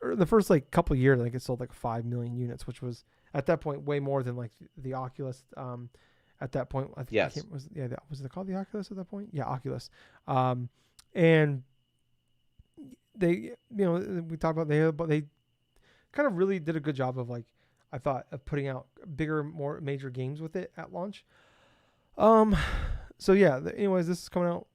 the first like couple of years, I think it sold like 5 million units, which was at that point way more than like the Oculus. at that point. I think I Yes. can't was it called the Oculus at that point? Yeah, Oculus. And they we talked about they kind of really did a good job of like I thought of putting out bigger, more major games with it at launch. So yeah. Anyways, this is coming out.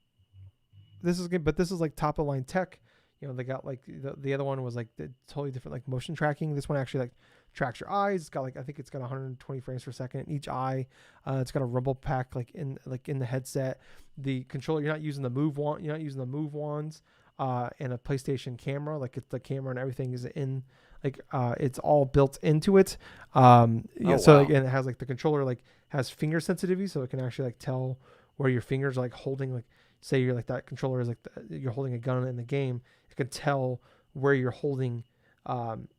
This is good, but this is like top of the line tech. They got like the other one was like the totally different like motion tracking. This one actually like tracks your eyes. It's got like I think it's got 120 frames per second in each eye. It's got a rumble pack like in the headset. The controller, you're not using the move wand. You're not using the move wands. And a PlayStation camera, like it's the camera and everything is in like it's all built into it. So wow. like, and it has like the controller like has finger sensitivity, so it can actually like tell where your fingers are like holding like say you're like that controller is like you're holding a gun in the game, it can tell where you're holding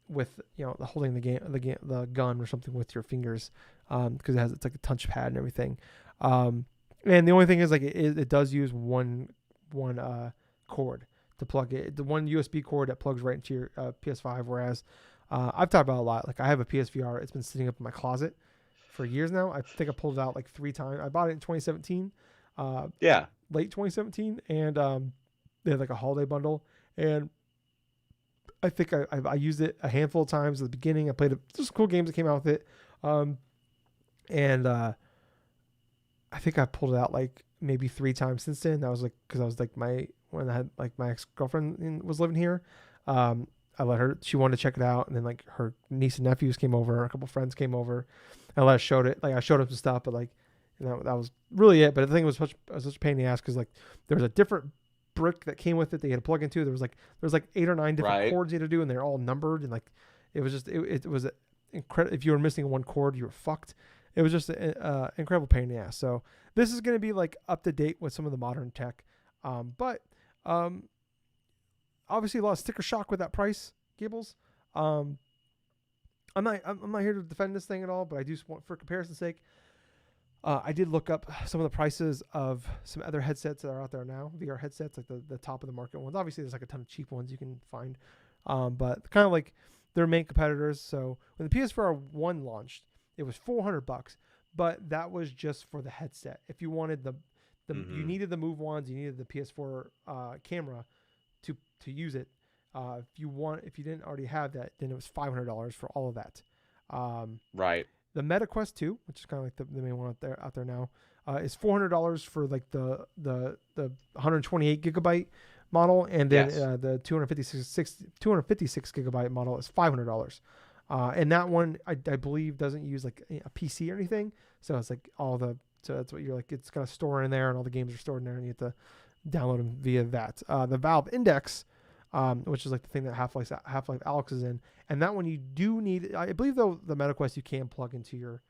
with holding the gun or something with your fingers because it's like a touch pad and everything. And the only thing is like it does use one cord to plug it, the one USB cord that plugs right into your PS5. Whereas I've talked about a lot. Like I have a PSVR. It's been sitting up in my closet for years now. I think I pulled it out like 3 times. I bought it in 2017, Yeah. late 2017, and they had like a holiday bundle. And I think I used it a handful of times at the beginning. I played just cool games that came out with it. And I think I pulled it out like maybe 3 times since then. That was like because I was like when I had like my ex-girlfriend was living here. I let her, she wanted to check it out, and then like her niece and nephews came over, a couple friends came over. I let her showed it, like I showed them some stuff, but like that was really it. But the thing was such a pain in the ass because like there was a different brick that came with it that you had to plug into. There was like 8 or 9 different cords you had to do, and they're all numbered, and like it was just it was incredible. If you were missing one cord, you were fucked. It was just an incredible pain in the ass. So this is going to be like up to date with some of the modern tech, but obviously a lot of sticker shock with that price, Gables. I'm not here to defend this thing at all, but I do want, for comparison's sake, I did look up some of the prices of some other headsets that are out there now, VR headsets, like the top of the market ones. Obviously, there's like a ton of cheap ones you can find, but kind of like their main competitors. So when the PSVR 1 launched, it was $400, but that was just for the headset. If you wanted you needed the move wands, you needed the PS4 camera to use it. If you didn't already have that, then it was $500 for all of that. Right. The Meta Quest 2, which is kind of like the main one out there now, is $400 for like the 128 gigabyte model, and then the 256 gigabyte model is $500. And that one I believe doesn't use like a PC or anything, so it's like so that's what you're like. It's got a store in there, and all the games are stored in there, and you have to download them via that. The Valve Index, which is like the thing that Half-Life Alyx is in, and that one you do need. I believe though the MetaQuest you can plug into your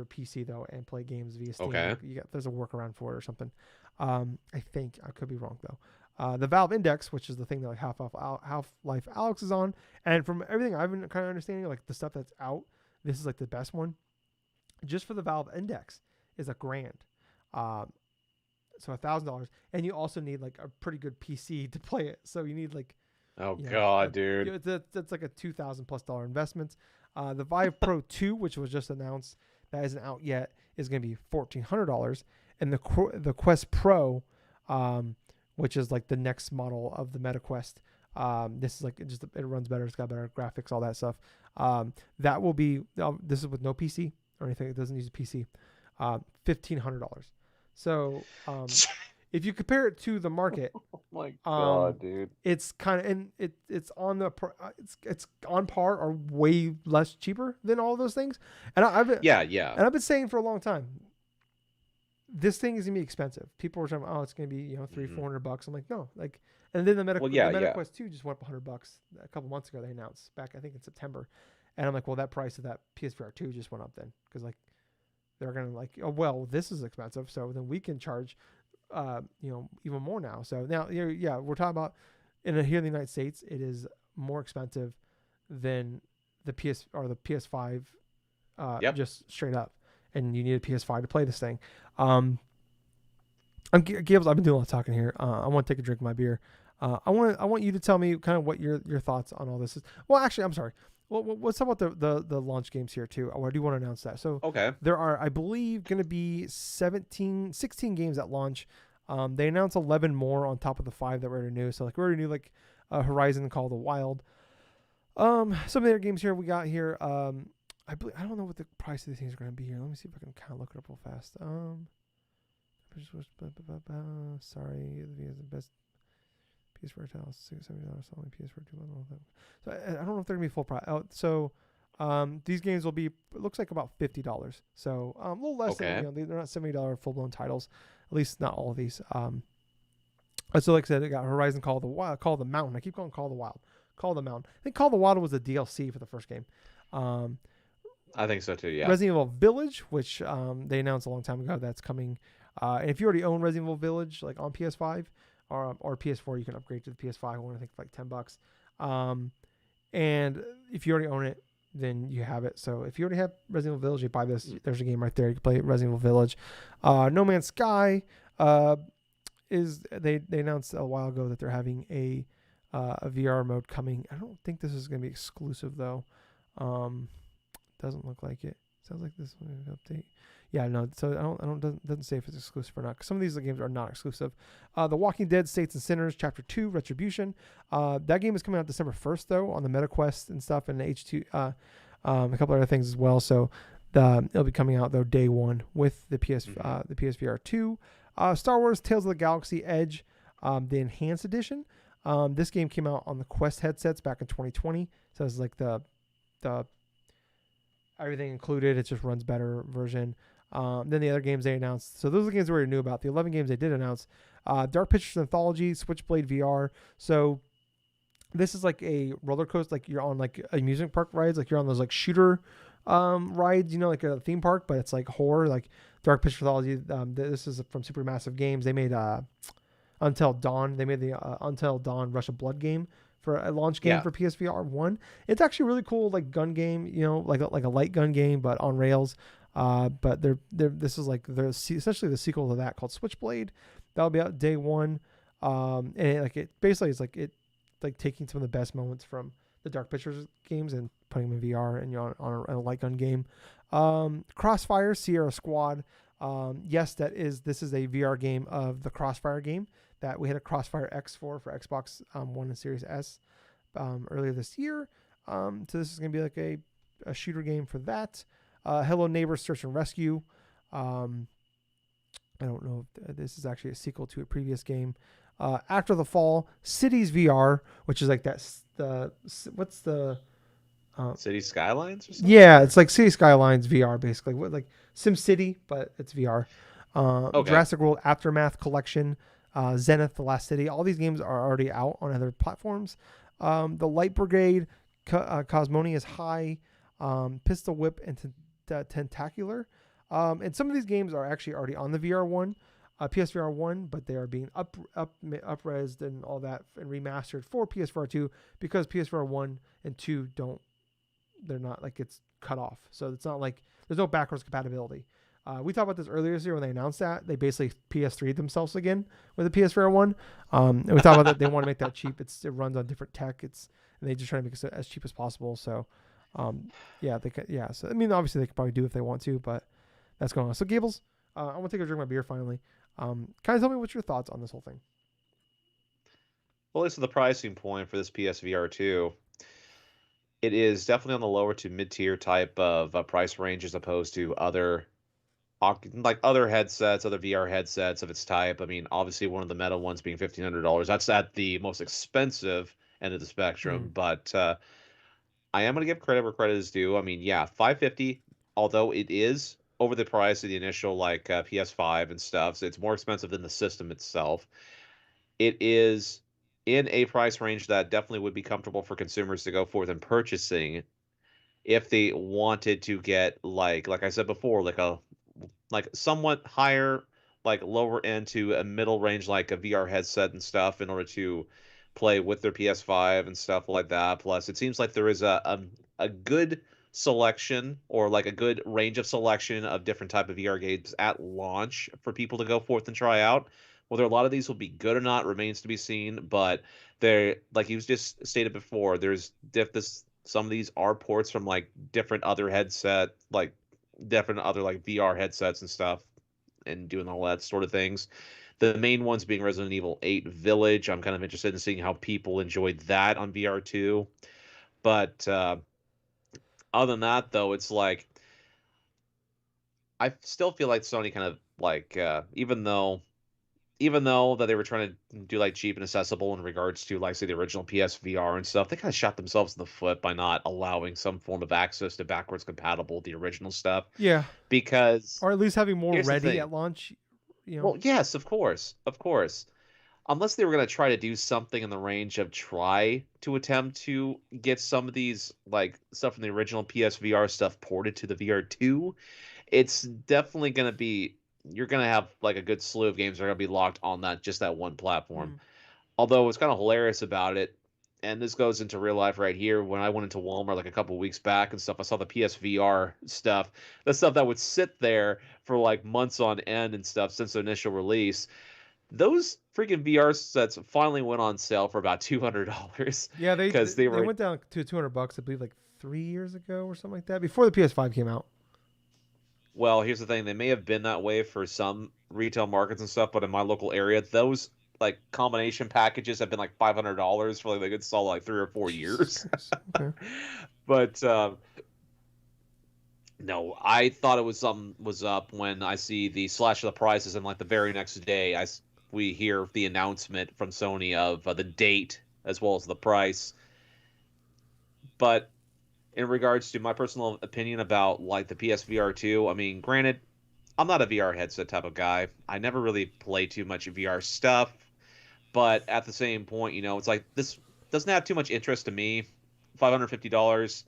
PC though and play games via Steam. Okay. There's a workaround for it or something. I think I could be wrong though. The Valve Index, which is the thing that like Half-Life Alyx is on, and from everything I've been kind of understanding, like the stuff that's out, this is like the best one. Just for the Valve Index is $1,000. So $1,000, and you also need like a pretty good PC to play it. So you need like, dude, that's like a $2,000+ investment. The Vive Pro 2, which was just announced, that isn't out yet, is going to be $1,400, and the Quest Pro, which is like the next model of the MetaQuest. This is like it runs better. It's got better graphics, all that stuff. That will be. This is with no PC or anything. It doesn't use a PC. $1,500. So if you compare it to the market, oh my god, dude, it's kind of and it's on the it's on par or way less cheaper than all of those things. And I've been saying for a long time, this thing is gonna be expensive. People were saying, oh, it's gonna be $300-$400. I'm like, no, like, and then the MetaQuest 2 just went up $100 a couple months ago. They announced back, I think in September, and I'm like, well, that price of that PSVR 2 just went up then, because like they're gonna like, oh well, this is expensive, so then we can charge, even more now. So now, we're talking about here in the United States, it is more expensive than the PS5, just straight up. And you need a PS5 to play this thing. Gables, I've been doing a lot of talking here. I want to take a drink of my beer. I want you to tell me kind of what your thoughts on all this is. Well, actually, I'm sorry. Well, let's talk about the launch games here too. I do want to announce that. So Okay. there are, I believe, going to be 16 games at launch. They announced 11 more on top of the 5 that we already knew. So like we already knew like Horizon Call of the Wild. Some of the other games here we got here. I don't know what the price of these things are going to be here. Let me see if I can kind of look it up real fast. Sorry, the best PS4 title, $70 only. PS4 2. So I don't know if they're gonna be full price. These games will be, it looks like about $50. So a little less than, Okay. they're not $70 full blown titles. At least not all of these. So like I said, I got Horizon Call of the Wild, Call of the Mountain. I keep calling Call of the Wild, Call of the Mountain. I think Call of the Wild was a DLC for the first game. I think so too. Yeah. Resident Evil Village, which they announced a long time ago, that's coming. And if you already own Resident Evil Village, like on PS5 or PS4, you can upgrade to the PS5 one. I think for like $10. And if you already own it, then you have it. So if you already have Resident Evil Village, you buy this. There's a game right there. You can play Resident Evil Village. No Man's Sky is they announced a while ago that they're having a VR mode coming. I don't think this is going to be exclusive though. Doesn't look like it. Sounds like this one update. Yeah, no. So doesn't say if it's exclusive or not. Cause some of these games are not exclusive. The Walking Dead: Saints and Sinners Chapter 2 Retribution. That game is coming out December 1st though on the MetaQuest and stuff and H2. A couple other things as well. So it'll be coming out though day one with the the PSVR 2. Star Wars: Tales of the Galaxy Edge, the Enhanced Edition. This game came out on the Quest headsets back in 2020. So it's like the everything included. It just runs better version. Then the other games they announced. So those are the games we already knew about. The 11 games they did announce. Dark Pictures Anthology, Switchblade VR. So this is like a roller coaster. Like you're on like amusement park rides. Like you're on those like shooter rides, like a theme park, but it's like horror. Like Dark Pictures Anthology. This is from Supermassive Games. They made Until Dawn. They made the Until Dawn Rush of Blood game for a launch game for PSVR 1. It's actually a really cool like gun game, like a light gun game, but on rails. But this is like essentially the sequel to that called Switchblade. That'll be out day one. And it basically is like taking some of the best moments from the Dark Pictures games and putting them in VR and on a light gun game. Crossfire Sierra Squad. Yes, this is a VR game of the Crossfire game that we had a Crossfire X for Xbox One and Series S earlier this year. So this is going to be like a shooter game for that. Hello Neighbor Search and Rescue. I don't know if this is actually a sequel to a previous game. After the Fall, Cities VR, which is like what's the City Skylines or something? Yeah, it's like City Skylines VR basically. Like Sim City, but it's VR. Okay. Jurassic World Aftermath Collection, Zenith: The Last City. All these games are already out on other platforms. The Light Brigade, Cosmonious High, Pistol Whip, and Tentacular. And some of these games are actually already on the VR one, PSVR 1, but they are being up-resed and all that and remastered for PSVR 2 because PSVR 1 and 2 they're not like it's cut off. So it's not like there's no backwards compatibility. We talked about this earlier this year when they announced that. They basically PS3'd themselves again with the PSVR 1. And we talked about that. They want to make that cheap. It runs on different tech. And they just try to make it as cheap as possible. So, So, I mean, obviously they could probably do if they want to, but that's going on. So, Gables, I want to take a drink of my beer finally. Kind of tell me what's your thoughts on this whole thing. Well, this is the pricing point for this PSVR 2. It is definitely on the lower to mid-tier type of price range as opposed to other headsets, other VR headsets of its type. I mean, obviously one of the Meta ones being $1,500. That's at the most expensive end of the spectrum. But I am going to give credit where credit is due. I mean, yeah, $550, although it is over the price of the initial PS5 and stuff, so it's more expensive than the system itself. It is in a price range that definitely would be comfortable for consumers to go forth and purchasing if they wanted to get like I said before, like somewhat higher, like lower end to a middle range, like a VR headset and stuff in order to play with their PS5 and stuff like that. Plus, it seems like there is a good selection or like a good range of selection of different type of VR games at launch for people to go forth and try out. Whether a lot of these will be good or not remains to be seen, but there, like you just stated before, there's this some of these are ports from like different other headset, like different other like VR headsets and stuff, and doing all that sort of things. The main ones being Resident Evil 8 Village. I'm kind of interested in seeing how people enjoyed that on VR too. But other than that, though, it's like I still feel like Sony kind of like even though that they were trying to do like cheap and accessible in regards to like say the original PSVR and stuff, they kind of shot themselves in the foot by not allowing some form of access to backwards compatible the original stuff. Yeah, Because or at least having more here's the ready thing. at launch. Well, yes, of course, of course. Unless they were going to try to do something in the range of try to attempt to get some of these like stuff from the original PSVR stuff ported to the VR2, it's definitely going to be you're going to have like a good slew of games that are going to be locked on that one platform. Mm. Although what's kind of hilarious about it, and this goes into real life right here, when I went into Walmart like a couple weeks back and stuff, I saw the PSVR stuff, the stuff that would sit there for like months on end and stuff since the initial release. Those freaking VR sets finally went on sale for about $200 Yeah, they because they they were went down to $200, I believe, like 3 years ago or something like that, before the PS5 came out. well, here's the thing, they may have been that way for some retail markets and stuff, but in my local area, those like combination packages have been like $500 for like a good solid like 3 or 4 years. Jesus Christ. Okay. But no, I thought it was something was up when I see the slash of the prices, and like the very next day, we hear the announcement from Sony of the date as well as the price. But in regards to my personal opinion about like the PSVR 2, I mean, granted, I'm not a VR headset type of guy. I never really play too much VR stuff, but at the same point, it's like this doesn't have too much interest to me. $550,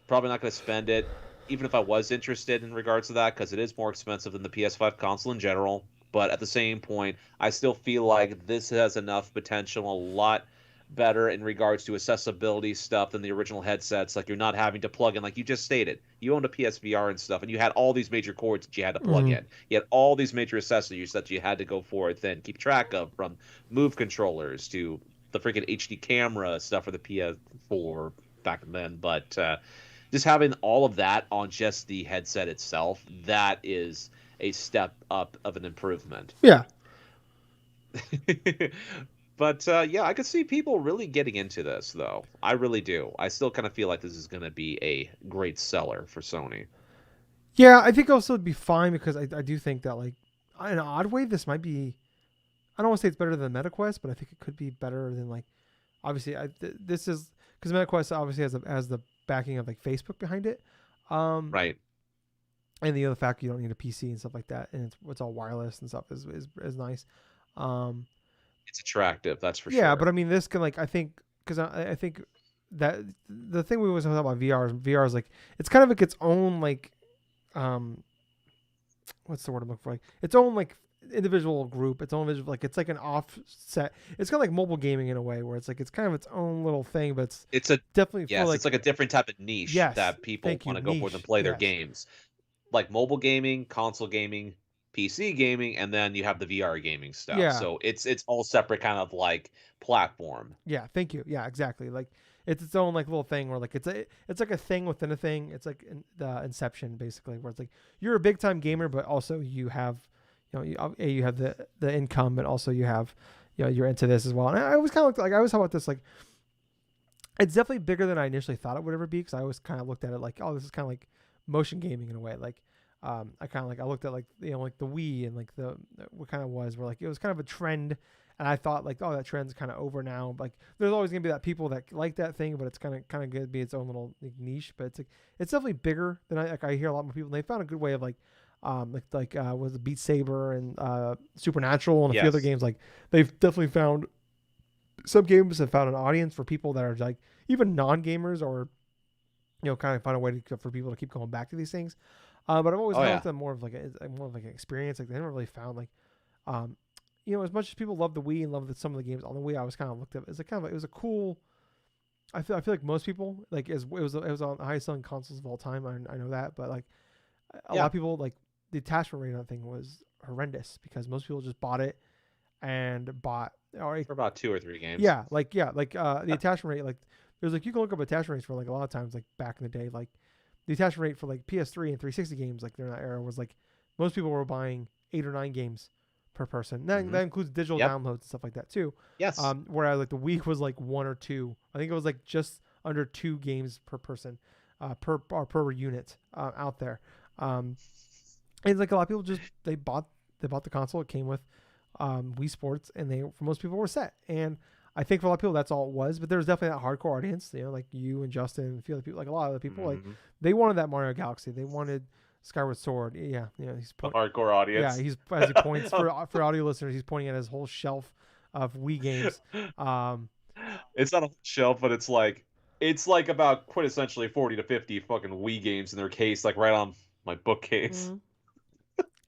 probably not going to spend it, even if I was interested in regards to that, because it is more expensive than the PS5 console in general. But at the same point, I still feel like this has enough potential, a lot better in regards to accessibility stuff than the original headsets. Like you're not having to plug in, like you just stated. You owned a PSVR and stuff, and you had all these major cords that you had to plug Mm. in. You had all these major accessories that you had to go forth and keep track of, from move controllers to the freaking HD camera stuff for the PS4 back then. But just having all of that on just the headset itself, that is a step up of an improvement. Yeah. But yeah, I could see people really getting into this, though. I really do. I still kind of feel like this is going to be a great seller for Sony. Yeah, I think also it'd be fine because I do think that, like, in an odd way, this might be. I don't want to say it's better than MetaQuest, but I think it could be better than, like, obviously this is because MetaQuest obviously has the backing of like Facebook behind it, Right. and the other fact you don't need a PC and stuff like that, and it's all wireless and stuff is nice. Um, It's attractive, that's for yeah, sure. but I mean this can, like, I think because I think that the thing we always talk about VR is like it's kind of like its own, like, um what's the word I'm looking for, like its own, like, individual group, its own visual, like it's like an offset. It's kind of like mobile gaming in a way where it's like it's kind of its own little thing, but it's It's a definitely for, Yes, like, it's like a different type of niche yes, that people thank you, want to go forth and niche, play their yes, games. Like mobile gaming, console gaming, PC gaming, and then you have the VR gaming stuff. yeah, So it's all separate kind of like platform. yeah, thank you, yeah, exactly. Like it's its own, like, little thing where, like, it's like a thing within a thing. It's like the Inception, basically, where it's like you're a big time gamer, but also you have, you have the income, but also you have, you're into this as well. And I was kind of like I always thought about this, like it's definitely bigger than I initially thought it would ever be, because I always kind of looked at it like, oh, this is kind of like motion gaming in a way. Like, I kind of like I looked at, like, like the Wii and like the what kind of was where, like, it was kind of a trend, and I thought, like, oh, that trend's kind of over now. Like there's always gonna be that people that like that thing, but it's kind of gonna be its own little, like, niche. But it's definitely bigger than I hear a lot more people. And they found a good way of, like, was the Beat Saber and Supernatural and a few other Yes. games. Like they've definitely found, some games have found an audience for people that are, like, even non-gamers, or kind of find a way for people to keep going back to these things. But I've always Oh kind of yeah. looked at more of like an experience. Like they never really found, like, as much as people love the Wii and love some of the games on the Wii, I was kind of looked at as like it was a cool. I feel like most people, like, it was on the highest selling consoles of all time. I know that, but, like, a lot Yeah. of people, like, the attachment rate on that thing was horrendous because most people just bought it and bought, or For about 2 or 3 games. yeah, like the attachment rate, like there's like you can look up attachment rates for like a lot of times like back in the day, like the attachment rate for like PS3 and 360 games like during that era was like most people were buying 8 or 9 games per person. That includes digital Yep. downloads and stuff like that too. Yes. Whereas like the Wii was like 1 or 2. I think it was like just under 2 games per person, per unit out there. And like a lot of people just they bought the console. It came with Wii Sports, and they for most people were set. And I think for a lot of people that's all it was. But there's definitely that hardcore audience, like you and Justin and a few other people, like a lot of other people, like they wanted that Mario Galaxy. They wanted Skyward Sword. Yeah, he's the hardcore audience. Yeah, he's as he points for audio listeners, he's pointing at his whole shelf of Wii games. It's not a shelf, but it's like about quintessentially 40 to 50 fucking Wii games in their case, like right on my bookcase. Mm-hmm.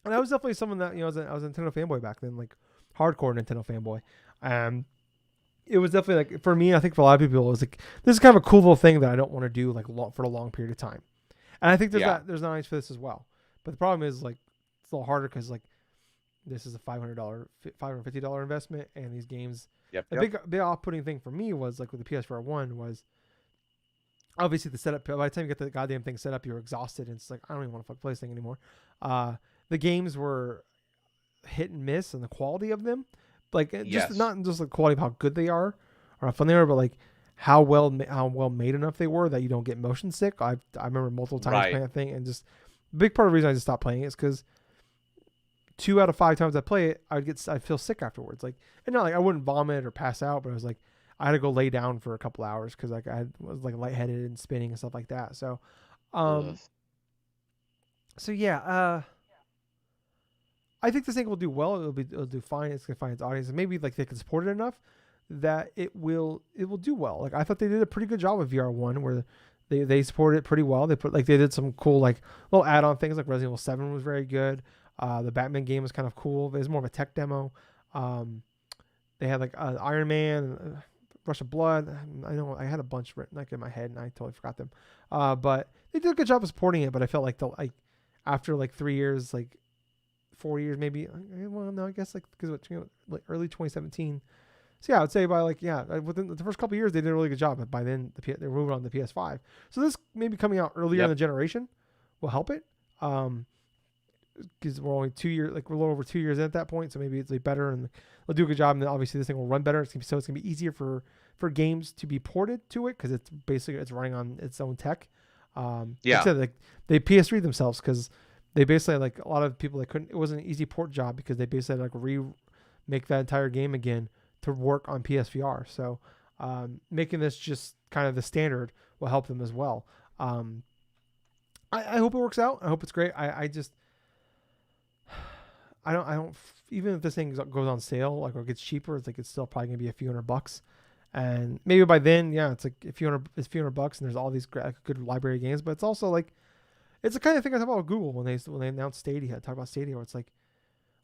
And I was definitely someone that I was a Nintendo fanboy back then, like hardcore Nintendo fanboy. It was definitely like for me. I think for a lot of people, it was like this is kind of a cool little thing that I don't want to do like for a long period of time. And I think there's not nice for this as well. But the problem is like it's a little harder because like this is a $550 investment, and these games. Big off-putting thing for me was like with the PS4 One was obviously the setup. By the time you get the goddamn thing set up, you're exhausted, and it's like I don't even want to fuck play this thing anymore. The games were hit and miss, and the quality of them, like just not just the quality of how good they are or how fun they are, but like how well made enough they were that you don't get motion sick. I remember multiple times playing that thing, and just a big part of the reason I just stopped playing it is because 2 out of 5 times I play it, I'd feel sick afterwards. Like, and not like I wouldn't vomit or pass out, but I was like I had to go lay down for a couple hours because like I was like lightheaded and spinning and stuff like that. So, I think this thing will do well. It'll do fine. It's gonna find its audience, and maybe like they can support it enough that it will do well. Like I thought they did a pretty good job with VR1, where they supported it pretty well. They did some cool like little add-on things, like Resident Evil 7 was very good. The Batman game was kind of cool. It was more of a tech demo. They had like Iron Man, Rush of Blood. I know I had a bunch written like in my head, and I totally forgot them. But they did a good job of supporting it. But I felt like after like 3 years, like 4 years maybe. Well, no, I guess like because like early 2017. So yeah, I would say by like within the first couple of years they did a really good job. But by then they're moving on to the PS5. So this maybe coming out earlier in the generation will help it. Because we're only 2 years, like we're a little over 2 years in at that point. So maybe it's like better and they'll do a good job. And then obviously this thing will run better. It's gonna be easier for games to be ported to it because it's running on its own tech. Like they PS3 themselves because they basically like a lot of people it wasn't an easy port job because they basically like remake that entire game again to work on PSVR. So making this just kind of the standard will help them as well. I hope it works out. I hope it's great. I don't even if this thing goes on sale like or gets cheaper, it's like it's still probably gonna be a few $100. And maybe by then, it's like a few $100 and there's all these good library of games, but it's also like it's the kind of thing I talk about with Google when they announced Stadia. I talk about Stadia where it's like,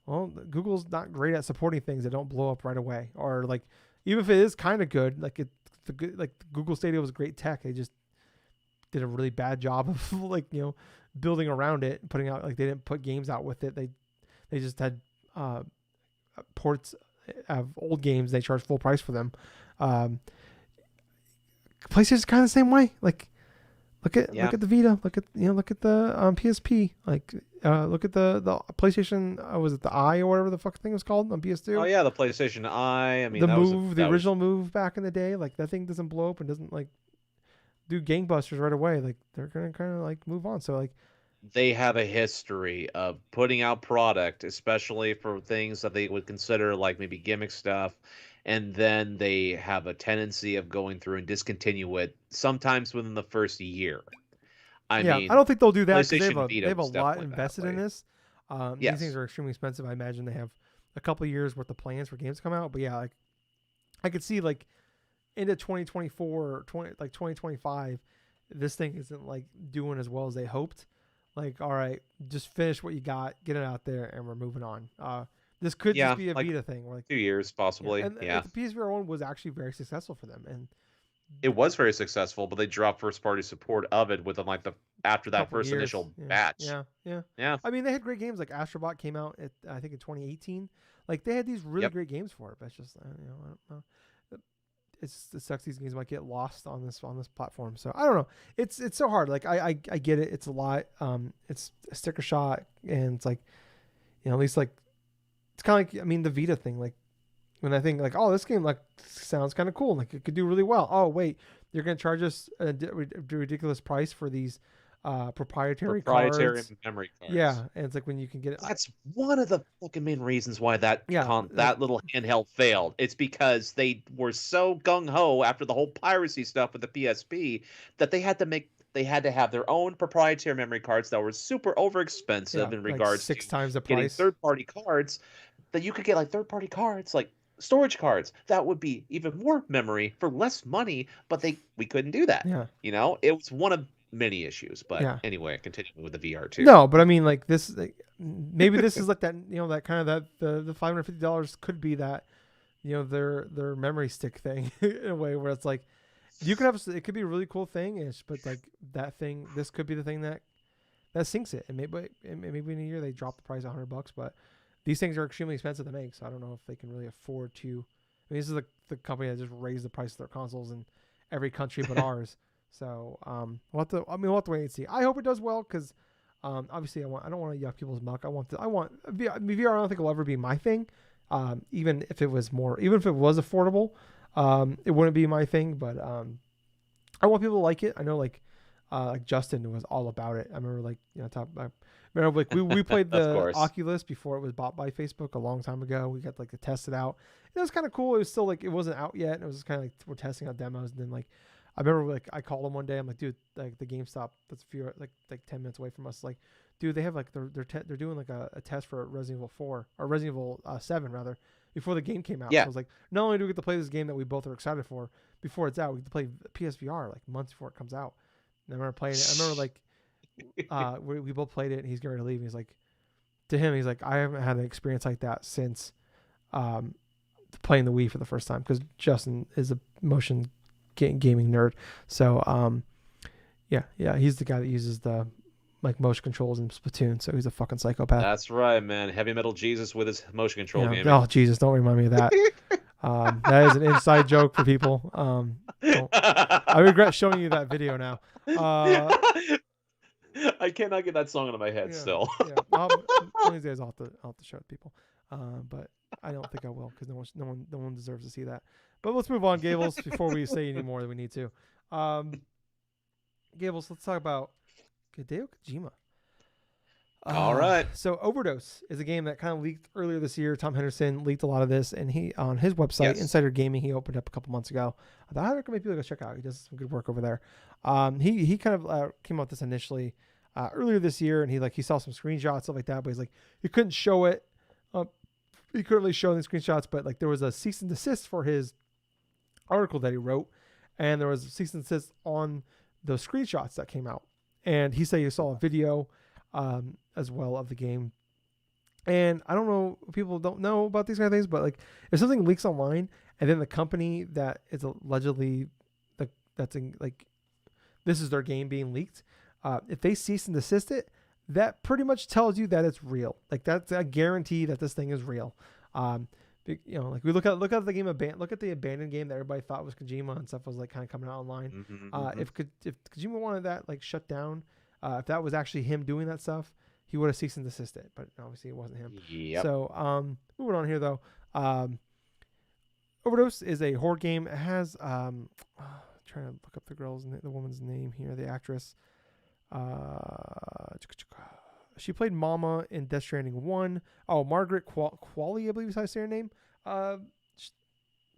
well, Google's not great at supporting things that don't blow up right away, or like even if it is kind of good, like Google Stadia was great tech. They just did a really bad job of like building around it and putting out like they didn't put games out with it. They just had ports of old games. They charged full price for them. PlayStation's kind of the same way. Like look at the Vita. Look at the PSP. Like look at the PlayStation. Was it the Eye or whatever the fuck thing was called on PS2? Oh yeah, the PlayStation Eye. I mean, the original Move back in the day. Like that thing doesn't blow up and doesn't like do gangbusters right away. Like they're gonna kind of like move on. So like they have a history of putting out product, especially for things that they would consider like maybe gimmick stuff, and then they have a tendency of going through and discontinue it sometimes within the first year. I mean, I don't think they'll do that because PlayStation they have a lot invested in this. Yes. These things are extremely expensive. I imagine they have a couple of years worth of plans for games to come out. But yeah, like I could see like into 2024 or 2025, this thing isn't like doing as well as they hoped. Like, all right, just finish what you got, get it out there, and we're moving on. This could just be a Vita thing. Like 2 years, possibly. And the PSVR 1 was actually very successful for them. And it was very successful, but they dropped first-party support of it within like after that first initial batch. Yeah. I mean, they had great games. Like Astrobot came out I think in 2018. Like they had these really great games for it. But it's just I don't know. it sucks these games might get lost on this platform. So I don't know. It's so hard. Like I get it. It's a lot. It's a sticker shot, and it's like, at least like it's kind of like, I mean, the Vita thing. Like when I think like, oh, this game like sounds kind of cool. Like it could do really well. Oh wait, you're gonna charge us a ridiculous price for these proprietary cards. memory cards. Yeah, and it's like when you can get it. That's one of the fucking main reasons why that little handheld failed. It's because they were so gung ho after the whole piracy stuff with the PSP that they had to have their own proprietary memory cards that were super over expensive in regards like 6 times the getting price. third-party cards. That you could get like third-party cards, like storage cards that would be even more memory for less money, but we couldn't do that. Yeah, it was one of many issues, but anyway, continuing with the VR too. No, but I mean, like this, like, maybe this is like that, that kind of the $550 could be that, their memory stick thing in a way where it's like, you could have, it could be a really cool thing, but like that thing, this could be the thing that sinks it, and maybe in a year they drop the price $100, but these things are extremely expensive to make, so I don't know if they can really afford to. I mean, this is the company that just raised the price of their consoles in every country but ours. So we'll have to wait and see. I hope it does well because obviously I don't want to yuck people's muck. VR. I don't think it'll ever be my thing. Even if it was affordable, it wouldn't be my thing. But I want people to like it. I know like Justin was all about it. I remember I remember like we played the Oculus before it was bought by Facebook a long time ago. We got like to test it out. It was kind of cool. It was still like it wasn't out yet. It was just kind of like we're testing out demos, and then like. I remember like I called him one day. I'm like, dude, like the GameStop that's a few like 10 minutes away from us. Like, dude, they have like they're doing like a test for Resident Evil 4 or Resident Evil 7 rather before the game came out. Yeah. So I was like, not only do we get to play this game that we both are excited for before it's out, we get to play PSVR like months before it comes out. And I remember playing it. I remember like we both played it, and he's getting ready to leave. And he's like, to him, he's like, I haven't had an experience like that since playing the Wii for the first time, because Justin is a motion gaming nerd. So yeah, he's the guy that uses the like motion controls in Splatoon, so he's a fucking psychopath. That's right, man. Heavy Metal Jesus with his motion control game. Oh Jesus, don't remind me of that. That is an inside joke for people. I regret showing you that video now. I cannot get that song out of my head still. One of these days I'll have to show it to people. But I don't think I will, because no one deserves to see that. But let's move on, Gables, before we say any more than we need to. Gables, let's talk about Hideo Kojima. All right. So Overdose is a game that kind of leaked earlier this year. Tom Henderson leaked a lot of this, and he on his website, Insider Gaming, he opened up a couple months ago. I thought I'd recommend people go check out. He does some good work over there. He kind of came out with this initially earlier this year, and he saw some screenshots, stuff like that, but he's like, he couldn't show it. He couldn't really show any screenshots, but like there was a cease and desist for his article that he wrote, and there was a cease and desist on the screenshots that came out. And he said he saw a video as well of the game. And I don't know, people don't know about these kind of things, but like if something leaks online and then the company that is allegedly this is their game being leaked, if they cease and desist it, that pretty much tells you that it's real. Like that's a guarantee that this thing is real. Like we look at the game look at the abandoned game that everybody thought was Kojima and stuff was like kind of coming out online. If Kojima wanted that like shut down, if that was actually him doing that stuff, he would have ceased and desist it. But obviously it wasn't him. Yep. So moving on here though, Overdose is a horror game. It has trying to look up the woman's name here, the actress. She played Mama in Death Stranding 1. Oh, Margaret Qualley, I believe is how I say her name.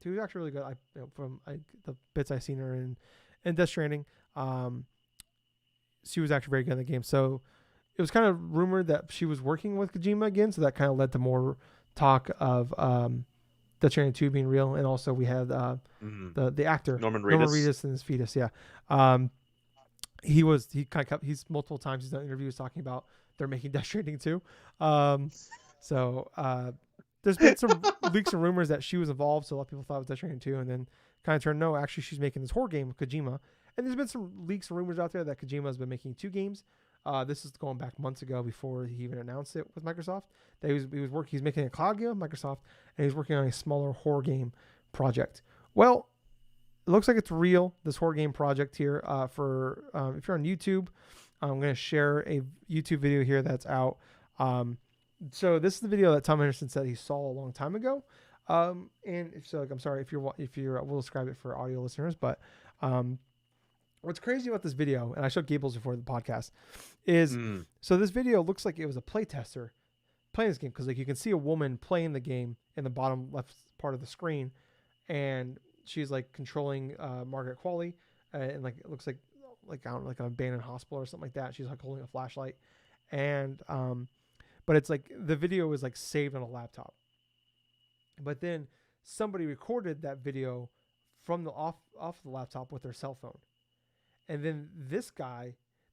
She was actually really good. From the bits I seen her in Death Stranding, she was actually very good in the game. So it was kind of rumored that she was working with Kojima again. So that kind of led to more talk of Death Stranding 2 being real, and also we had the actor Norman Reedus and his fetus. Yeah. He's multiple times he's done interviews talking about they're making Death Stranding 2. So there's been some leaks and rumors that she was involved, so a lot of people thought it was Death Stranding 2, and then kind of turned, no, actually she's making this horror game with Kojima. And there's been some leaks and rumors out there that Kojima has been making 2 games. This is going back months ago before he even announced it with Microsoft. That he's making a cloud game with Microsoft, and he's working on a smaller horror game project. Well, it looks like it's real. This horror game project here. For if you're on YouTube, I'm gonna share a YouTube video here that's out. Um, so this is the video that Tom Henderson said he saw a long time ago. And if so, like, I'm sorry if you're we'll describe it for audio listeners, but um, what's crazy about this video, and I showed Gables before the podcast, is Mm. so this video looks like it was a playtester playing this game, because like you can see a woman playing the game in the bottom left part of the screen, and she's like controlling Margaret Qualley, and like it looks like I don't know, like an abandoned hospital or something like that. She's like holding a flashlight, and but it's like the video is like saved on a laptop, but then somebody recorded that video from the off the laptop with their cell phone, and then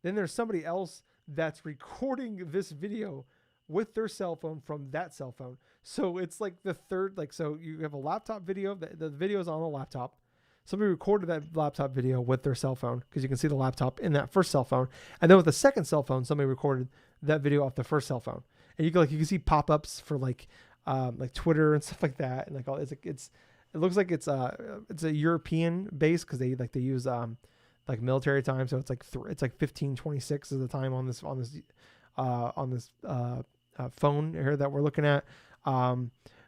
then there's somebody else that's recording this video with their cell phone from that cell phone. So it's like the third, like, so you have a laptop video, the video is on the laptop. Somebody recorded that laptop video with their cell phone, because you can see the laptop in that first cell phone. And then with the second cell phone, somebody recorded that video off the first cell phone. And you can see pop-ups for like Twitter and stuff like that. And like all, it looks like it's a European base, because they use like military time. So it's like it's like 15:26 is the time on this phone here that we're looking at.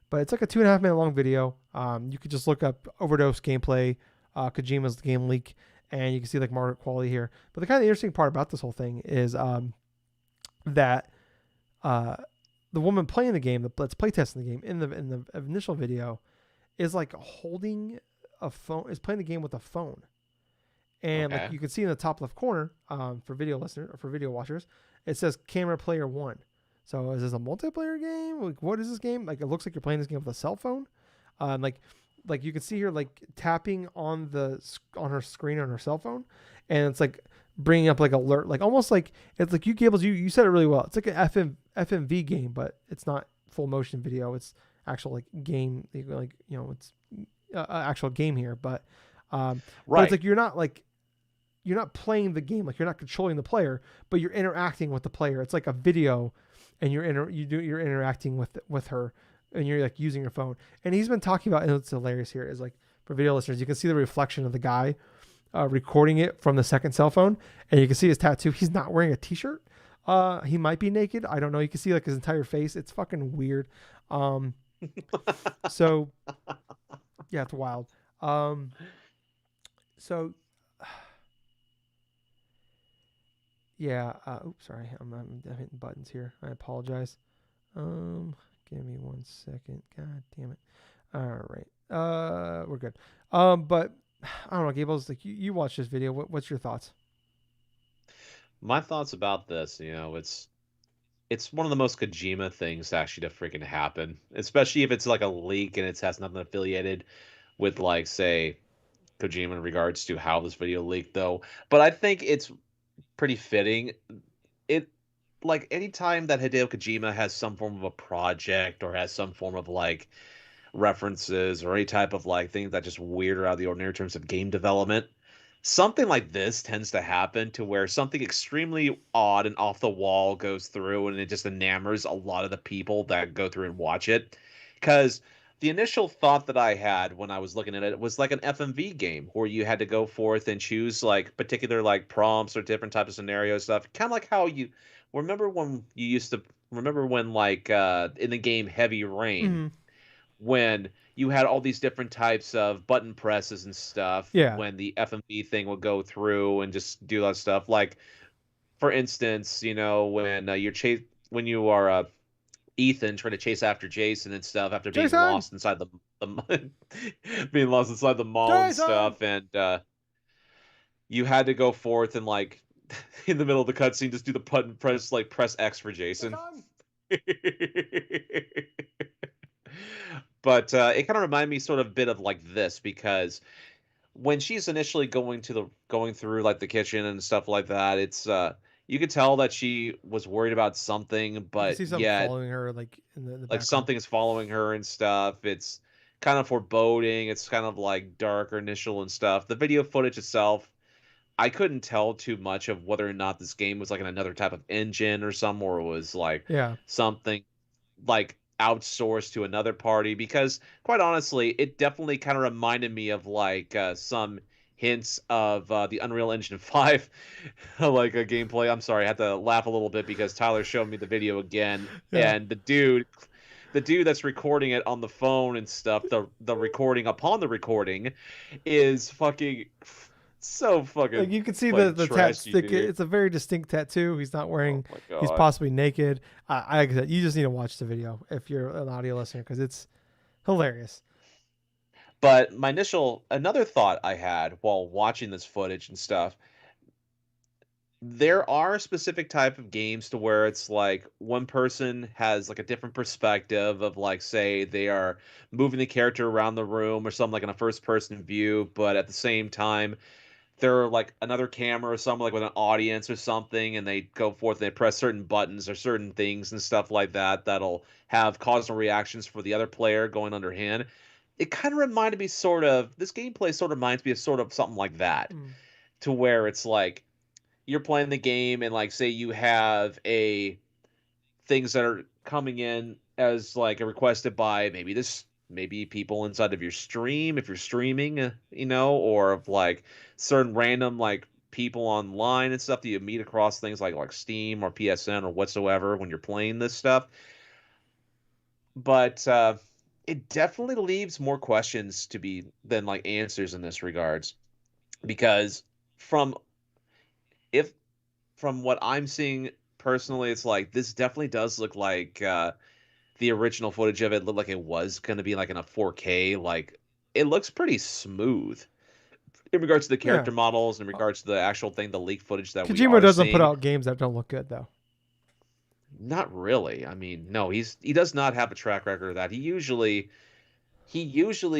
But it's like a 2.5 minute long video. You could just look up Overdose gameplay, Kojima's game leak, and you can see like Margaret Qualley here. But the kind of interesting part about this whole thing is that the woman playing the game, that's playtesting the game in the initial video, is like holding a phone, is playing the game with a phone. And Okay. like you can see in the top left corner, for video listeners or for video watchers, it says camera player 1. So is this a multiplayer game? Like, what is this game? Like, it looks like you're playing this game with a cell phone. Like you can see here, like tapping on her screen on her cell phone, and it's like bringing up like alert, like almost like it's like Gables, you said it really well. It's like an FMV game, but it's not full motion video. It's actual like game, like it's actual game here, but Right. but it's like you're not playing the game, like you're not controlling the player, but you're interacting with the player. It's like a video, and you're interacting with her, and you're like using your phone. And he's been talking about, and it's hilarious here, is like for video listeners, you can see the reflection of the guy recording it from the second cell phone, and you can see his tattoo. He's not wearing a t-shirt. He might be naked. I don't know. You can see like his entire face. It's fucking weird. So yeah, it's wild. So yeah. Oops, sorry. I'm hitting buttons here. I apologize. Give me 1 second. God damn it. All right. We're good. But I don't know, Gables. Like you watched this video. What's your thoughts? My thoughts about this, it's one of the most Kojima things actually to freaking happen, especially if it's like a leak and it has nothing affiliated with, like, say, Kojima in regards to how this video leaked, though. But I think it's pretty fitting. It like anytime that Hideo Kojima has some form of a project or has some form of like references or any type of like things that just weird or out of the ordinary in terms of game development, something like this tends to happen to where something extremely odd and off the wall goes through and it just enamors a lot of the people that go through and watch it. Because the initial thought that I had when I was looking at it was like an FMV game where you had to go forth and choose like particular like prompts or different types of scenario stuff. Kind of like how you remember when like in the game Heavy Rain, Mm-hmm. when you had all these different types of button presses and stuff Yeah. when the FMV thing would go through and just do that stuff. Like, for instance, when when you are Ethan trying to chase after Jason and stuff after being Jason. lost inside the being lost inside the mall and Jason. stuff, and you had to go forth and like in the middle of the cutscene just do the button press, like press X for Jason. Jason. But it kind of reminded me sort of a bit of like this, because when she's initially going through like the kitchen and stuff like that, it's you could tell that she was worried about something, You can but see something yet following her, like in the like background. something is following her and stuff. It's kind of foreboding. It's kind of like dark or initial and stuff. The video footage itself, I couldn't tell too much of whether or not this game was like in another type of engine or some, or it was like Yeah. something like outsourced to another party, because quite honestly, it definitely kind of reminded me of like some hints of the Unreal Engine 5 like a gameplay. I'm sorry, I had to laugh a little bit because Tyler showed me the video again, Yeah. and the dude that's recording it on the phone and stuff, the recording upon the recording is fucking so Like fucking you can see like the tat. trashy, dude. It's a very distinct tattoo. He's not Oh wearing. my He's god. possibly naked. Like I said, you just need to watch the video if you're an audio listener because it's hilarious. But another thought I had while watching this footage and stuff, there are specific type of games to where it's like one person has like a different perspective of like, say they are moving the character around the room or something like in a first person view, but at the same time they're like another camera or something like with an audience or something, and they go forth and they press certain buttons or certain things and stuff like that that'll have causal reactions for the other player going underhand. It kind of reminded me sort of this gameplay sort of reminds me of sort of something like that, Mm. to where it's like you're playing the game and like say you have a things that are coming in as like a requested by maybe people inside of your stream if you're streaming, or of like certain random like people online and stuff that you meet across things like Steam or PSN or whatsoever when you're playing this stuff. But it definitely leaves more questions to be than like answers in this regards, because from if from what I'm seeing personally, it's like this definitely does look like the original footage of it looked like it was going to be like in a 4K. Like it looks pretty smooth in regards to the Yeah. character models, in Uh, regards to the actual thing, the leak footage that we Kojima are doesn't put seeing. out games that don't look good though. Not really. I mean, no, he does not have a track record of that. He usually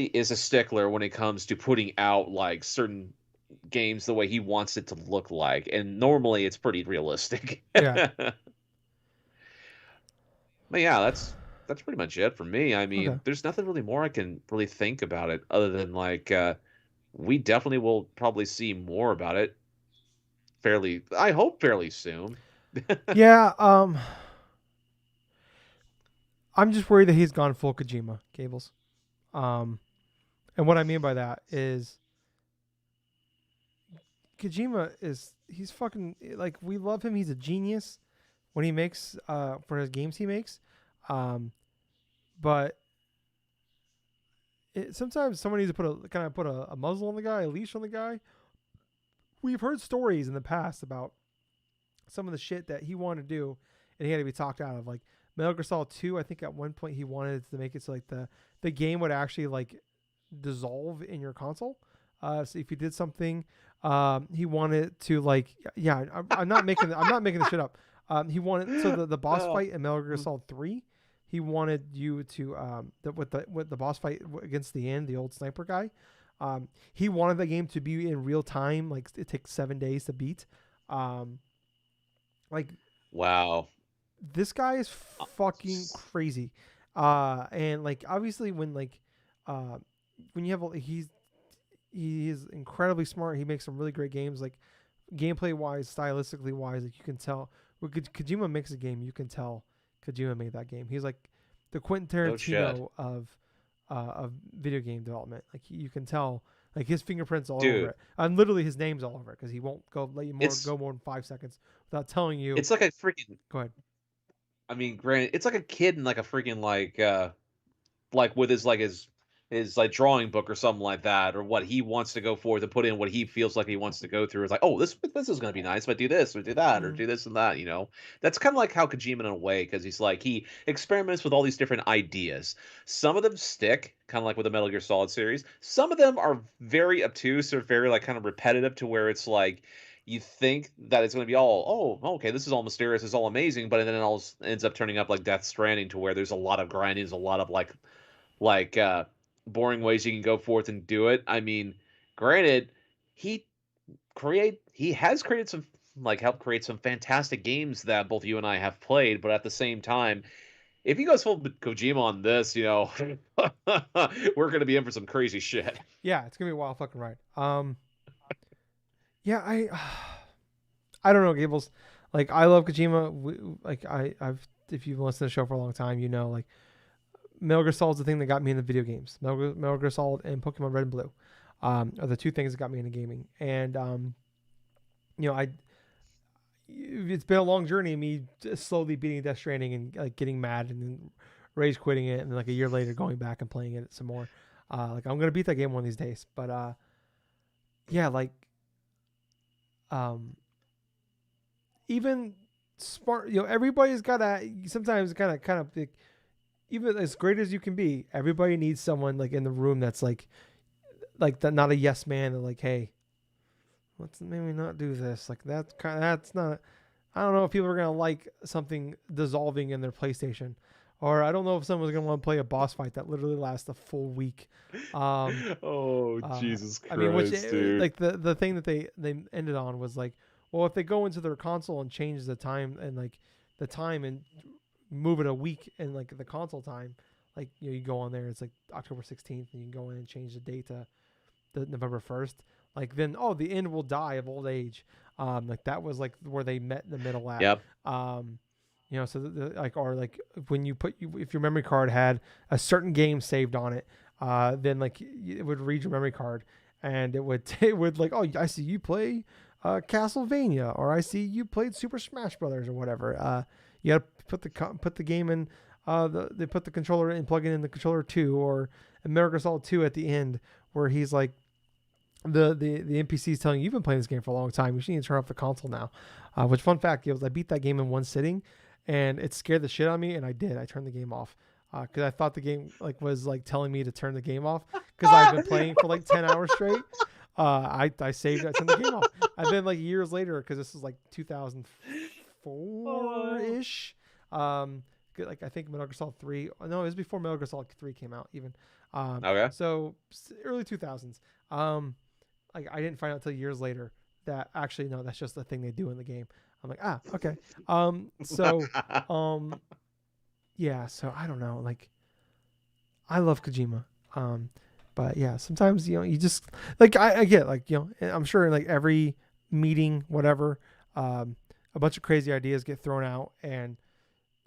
is a stickler when it comes to putting out like certain games the way he wants it to look like, and normally it's pretty realistic. Yeah. But yeah, that's pretty much it for me. I Okay. mean, there's nothing really more I can really think about it other than like we definitely will probably see more about it I hope fairly soon. Yeah. I'm just worried that he's gone full Kojima Gables. Um, and what I mean by that is Kojima is he's fucking like we love him. He's a genius when he makes for his games he makes. Um, but sometimes someone needs to put a muzzle on the guy, a leash on the guy. We've heard stories in the past about some of the shit that he wanted to do, and he had to be talked out of. Like Metal Gear Solid 2, I think at one point he wanted to make it so like the game would actually like dissolve in your console. So if you did something, he wanted to like yeah, I'm not making this shit up. He wanted so the boss Oh. fight in Metal Gear Solid 3. He wanted you to with the boss fight against the end, the old sniper guy. He wanted the game to be in real time, like it takes 7 days to beat. Um, like Wow. this guy is fucking S- crazy. And like obviously uh when you have he is incredibly smart. He makes some really great games, like gameplay wise, stylistically wise. Like you can tell when Kojima makes a game, you can tell Kojima made that game. He's like the Quentin No shit. Tarantino of video game development. Like you can tell, like his fingerprints all over Dude, it, and literally his name's all over it because he won't let you it's go more than 5 seconds without telling you. it's like a freaking Go ahead. I mean, granted, it's like a kid in like a freaking like with his like drawing book or something like that, or what he wants to go forth and put in what he feels like he wants to go through. It's like, oh, this is going to be nice if I do this or do that or Mm. do this and that. That's kind of like how Kojima in a way, because he experiments with all these different ideas. Some of them stick, kind of like with the Metal Gear Solid series. Some of them are very obtuse or very like kind of repetitive, to where it's like you think that it's going to be all, oh, okay, this is all mysterious, it's all amazing, but then it all ends up turning up like Death Stranding, to where there's a lot of grinding, there's a lot of like boring ways you can go forth and do it. I mean, granted, he he has created some like helped create some fantastic games that both you and I have played, but at the same time, if he goes full Kojima on this, we're gonna be in for some crazy shit. Yeah, it's gonna be a wild fucking ride. Yeah, I don't know, Gables. Like I love Kojima. Like I've if you've listened to the show for a long time, you know, like Metal Gear Solid's the thing that got me into video games. Metal Gear Solid and Pokemon Red and Blue are the two things that got me into gaming. And it's been a long journey of me just slowly beating Death Stranding and like getting mad and then rage quitting it, and then like a year later going back and playing it some more. Like I'm gonna beat that game one of these days. But yeah, like even smart, everybody's gotta sometimes kind of like, even as great as you can be, everybody needs someone like in the room that's like that, not a yes man. They're like, hey, let's maybe not do this. Like that's not. I don't know if people are gonna like something dissolving in their PlayStation, or I don't know if someone's gonna want to play a boss fight that literally lasts a full week. Jesus Christ, I mean, dude! like the thing that they ended on was like, well, if they go into their console and change the time and like the time and move it a week and like the console time, like you go on there, it's like October 16th, and you can go in and change the date to the November 1st. Like then, the end will die of old age. Like that was like where they met in the middle at. Yep. So when if your memory card had a certain game saved on it, then like it would read your memory card, and it would like, oh, I see you play Castlevania, or I see you played Super Smash Brothers or whatever. You got to put the game in. They put the controller in, plug it in the controller 2, or Metal Gear Solid 2 at the end, where he's like, the NPC is telling you, you've been playing this game for a long time. You should need to turn off the console now. Which, fun fact, I beat that game in one sitting, and it scared the shit out of me, and I did. I turned the game off because I thought the game was telling me to turn the game off because I've been playing for 10 hours straight. I saved it, I turned the game off, and then years later, because this is 2004 ish. I think Metal Gear Solid 3. No, it was before Metal Gear Solid 3 came out even. Okay. So early 2000s. I didn't find out until years later that actually no, that's just the thing they do in the game. I'm like, okay. Yeah. So I don't know. I love Kojima. But yeah, sometimes you just I get I'm sure in every meeting, whatever, a bunch of crazy ideas get thrown out, and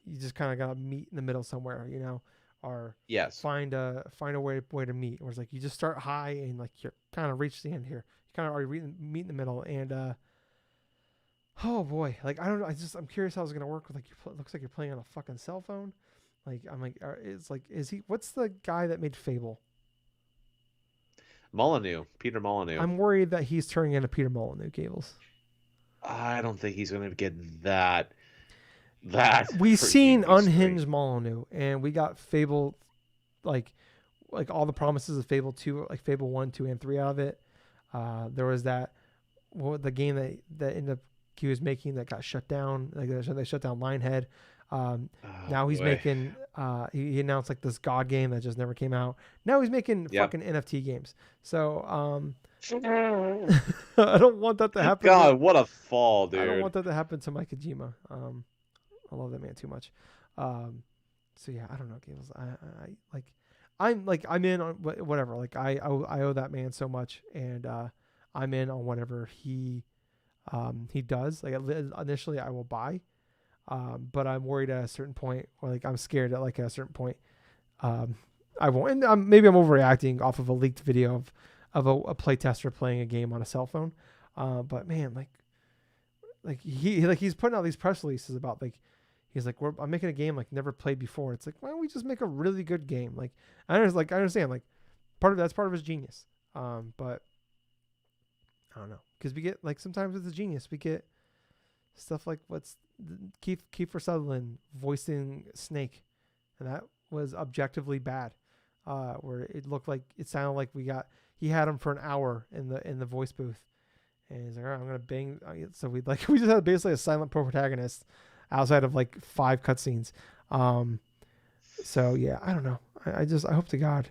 you just kind of gotta meet in the middle somewhere, or yes, find a way to meet. Or it's you just start high and you're kind of reach the end here. You kind of already meet in the middle, and oh boy, I don't know. I'm curious how it's gonna work with it looks like you're playing on a fucking cell phone. Is he? What's the guy that made Fable? Peter Molyneux. I'm worried that he's turning into Peter Molyneux, Gables. I don't think he's gonna get that. We've seen unhinged Molyneux, and we got Fable, like all the promises of Fable 2, Fable 1, 2, and 3 out of it. There was the game that ended up he was making that got shut down. They shut down Lionhead. Now he's making. He announced this God game that just never came out. Now he's making fucking NFT games. So I don't want that to happen. God, what a fall, dude! I don't want that to happen to Mike Kojima. I love that man too much. So yeah, I don't know, Gables. I'm in on whatever. I owe that man so much, and I'm in on whatever he does. Initially, I will buy, but I'm worried at a certain point, or I'm scared at at a certain point, I won't. And maybe I'm overreacting off of a leaked video of a playtester playing a game on a cell phone. But man, he's putting out these press releases about he's I'm making a game never played before. It's why don't we just make a really good game? I understand part of his genius. But I don't know, because we get sometimes with the genius we get stuff what's Kiefer Sutherland voicing Snake, and that was objectively bad. Where it sounded like he had him for an hour in the voice booth, and he's all right, I'm gonna bang. So we just had basically a silent protagonist outside of 5 cutscenes. So yeah, I don't know. I hope to God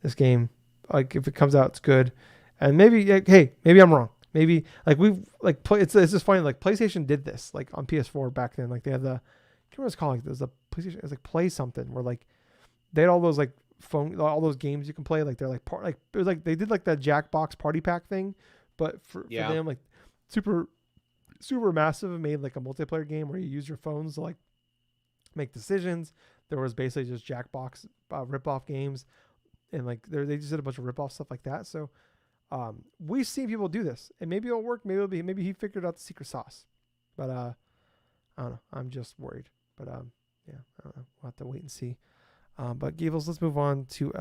this game, if it comes out, it's good. And maybe, hey, maybe I'm wrong. Maybe it's just funny. PlayStation did this on PS4 back then. They had the, I can't remember what it's called. There's a PlayStation. It's Play something where they had all those all those games you can play. They're it was they did that Jackbox party pack thing, but for them super massive, and made a multiplayer game where you use your phones to make decisions. there was basically just Jackbox rip-off games, and like they just did a bunch of rip-off stuff like that. So we've seen people do this, and maybe it'll work. Maybe he figured out the secret sauce, but I don't know. I'm just worried. But yeah, I don't know. We'll have to wait and see. But Gables, let's move on to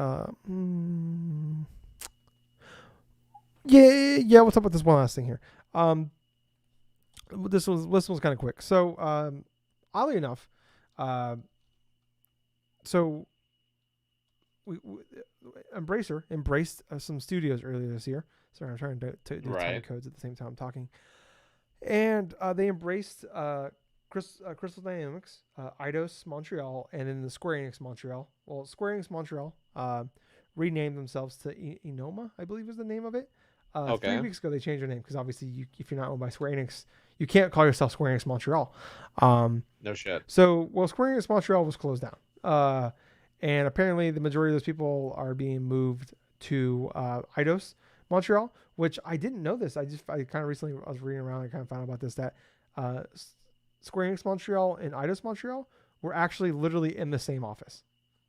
yeah. What's up with this one last thing here? This one's kind of quick. So oddly enough, so we embraced some studios earlier this year. Sorry, I'm trying to do time codes at the same time I'm talking. And they embraced Crystal Dynamics, Eidos Montreal, and then the Square Enix Montreal. Well, Square Enix Montreal renamed themselves to Enoma, I believe is the name of it. 3 weeks ago, they changed their name because obviously, if you're not owned by Square Enix, you can't call yourself Square Enix Montreal. No shit. So, Square Enix Montreal was closed down. And apparently, the majority of those people are being moved to Eidos Montreal, which I didn't know this. I kind of recently, I was reading around and kind of found out about this, that Square Enix Montreal and Eidos Montreal were actually literally in the same office.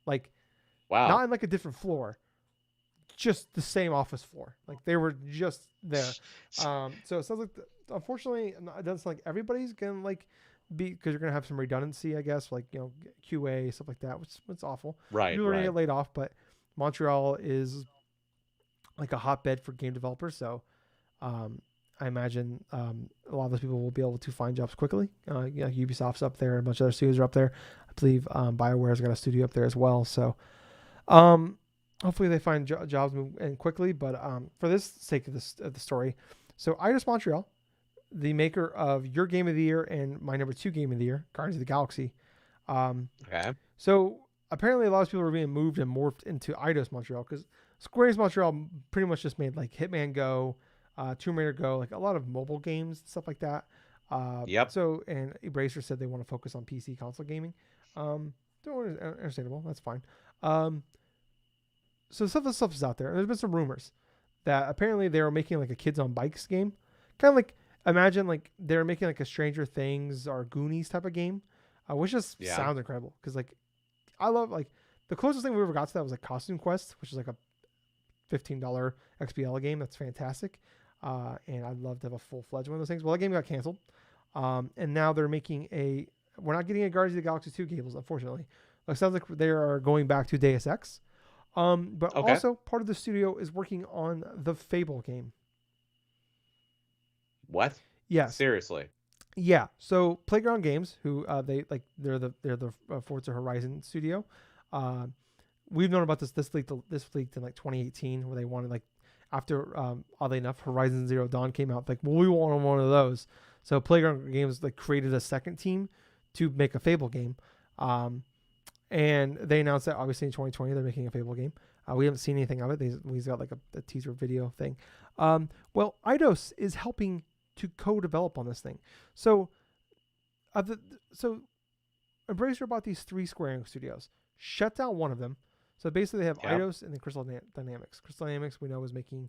Like, wow. Not in like a different floor, just the same office floor. Like they were just there. So it sounds like, unfortunately, it doesn't sound like everybody's gonna like be, because you're gonna have some redundancy, I guess, like QA stuff like that, which is awful. Right. People are gonna get laid off, but Montreal is like a hotbed for game developers, so I imagine a lot of those people will be able to find jobs quickly. Ubisoft's up there, a bunch of other studios are up there. I believe BioWare's got a studio up there as well. So hopefully they find jobs and quickly. But for this sake of the story, so Eidos Montreal, the maker of your game of the year and my number 2 game of the year, Guardians of the Galaxy. Okay. So apparently a lot of people are being moved and morphed into Eidos Montreal because Square Enix Montreal pretty much just made like Hitman Go, Tomb Raider Go, like a lot of mobile games, stuff like that. Yep. So, and Embracer said they want to focus on PC console gaming. Understandable. That's fine. So some of the stuff is out there. There's been some rumors that apparently they were making like a kids on bikes game. Kind of like, imagine like they're making like a Stranger Things or Goonies type of game, which just sounds incredible. Cause like, I love like the closest thing we ever got to that was like Costume Quest, which is like a $15 XBL game. That's fantastic. And I'd love to have a full-fledged one of those things. Well, that game got canceled. And now they're making we're not getting a Guardians of the Galaxy 2 Gables, unfortunately. It sounds like they are going back to Deus Ex. But also part of the studio is working on the Fable game. What? Yes. Seriously. Yeah. So Playground Games, who they're the Forza Horizon studio. We've known about this leaked in like 2018, where they wanted like, after oddly enough Horizon Zero Dawn came out, like, well, we want one of those. So Playground Games like created a second team to make a Fable game. And they announced that obviously in 2020 they're making a Fable game. We haven't seen anything of it. He's got like a teaser video thing. Well, Eidos is helping to co-develop on this thing. So Embracer bought these 3 Square Enix studios, shut down one of them. So basically they have Eidos and then Crystal Dynamics. Crystal Dynamics, we know, is making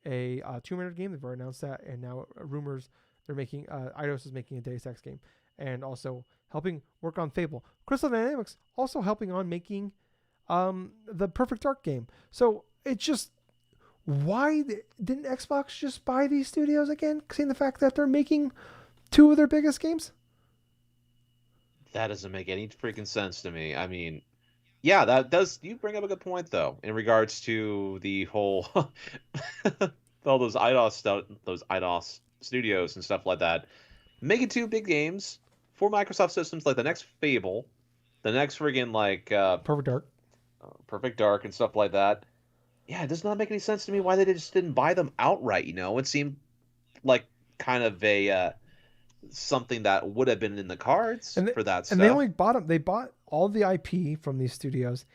a Tomb Raider game. They've already announced that. And now rumors they're making, Eidos is making a Deus Ex game. And also helping work on Fable. Crystal Dynamics also helping on making the Perfect Dark game. So it's just, why didn't Xbox just buy these studios again? Seeing the fact that they're making 2 of their biggest games? That doesn't make any freaking sense to me. I mean, yeah, that does. You bring up a good point, though, in regards to the whole all those Eidos studios and stuff like that, making 2 big games for Microsoft systems, like the next Fable, the next friggin' like Perfect Dark and stuff like that. Yeah, it does not make any sense to me why they just didn't buy them outright. It seemed like kind of a something that would have been in the cards for that stuff. And they only bought them. They bought all the IP from these studios,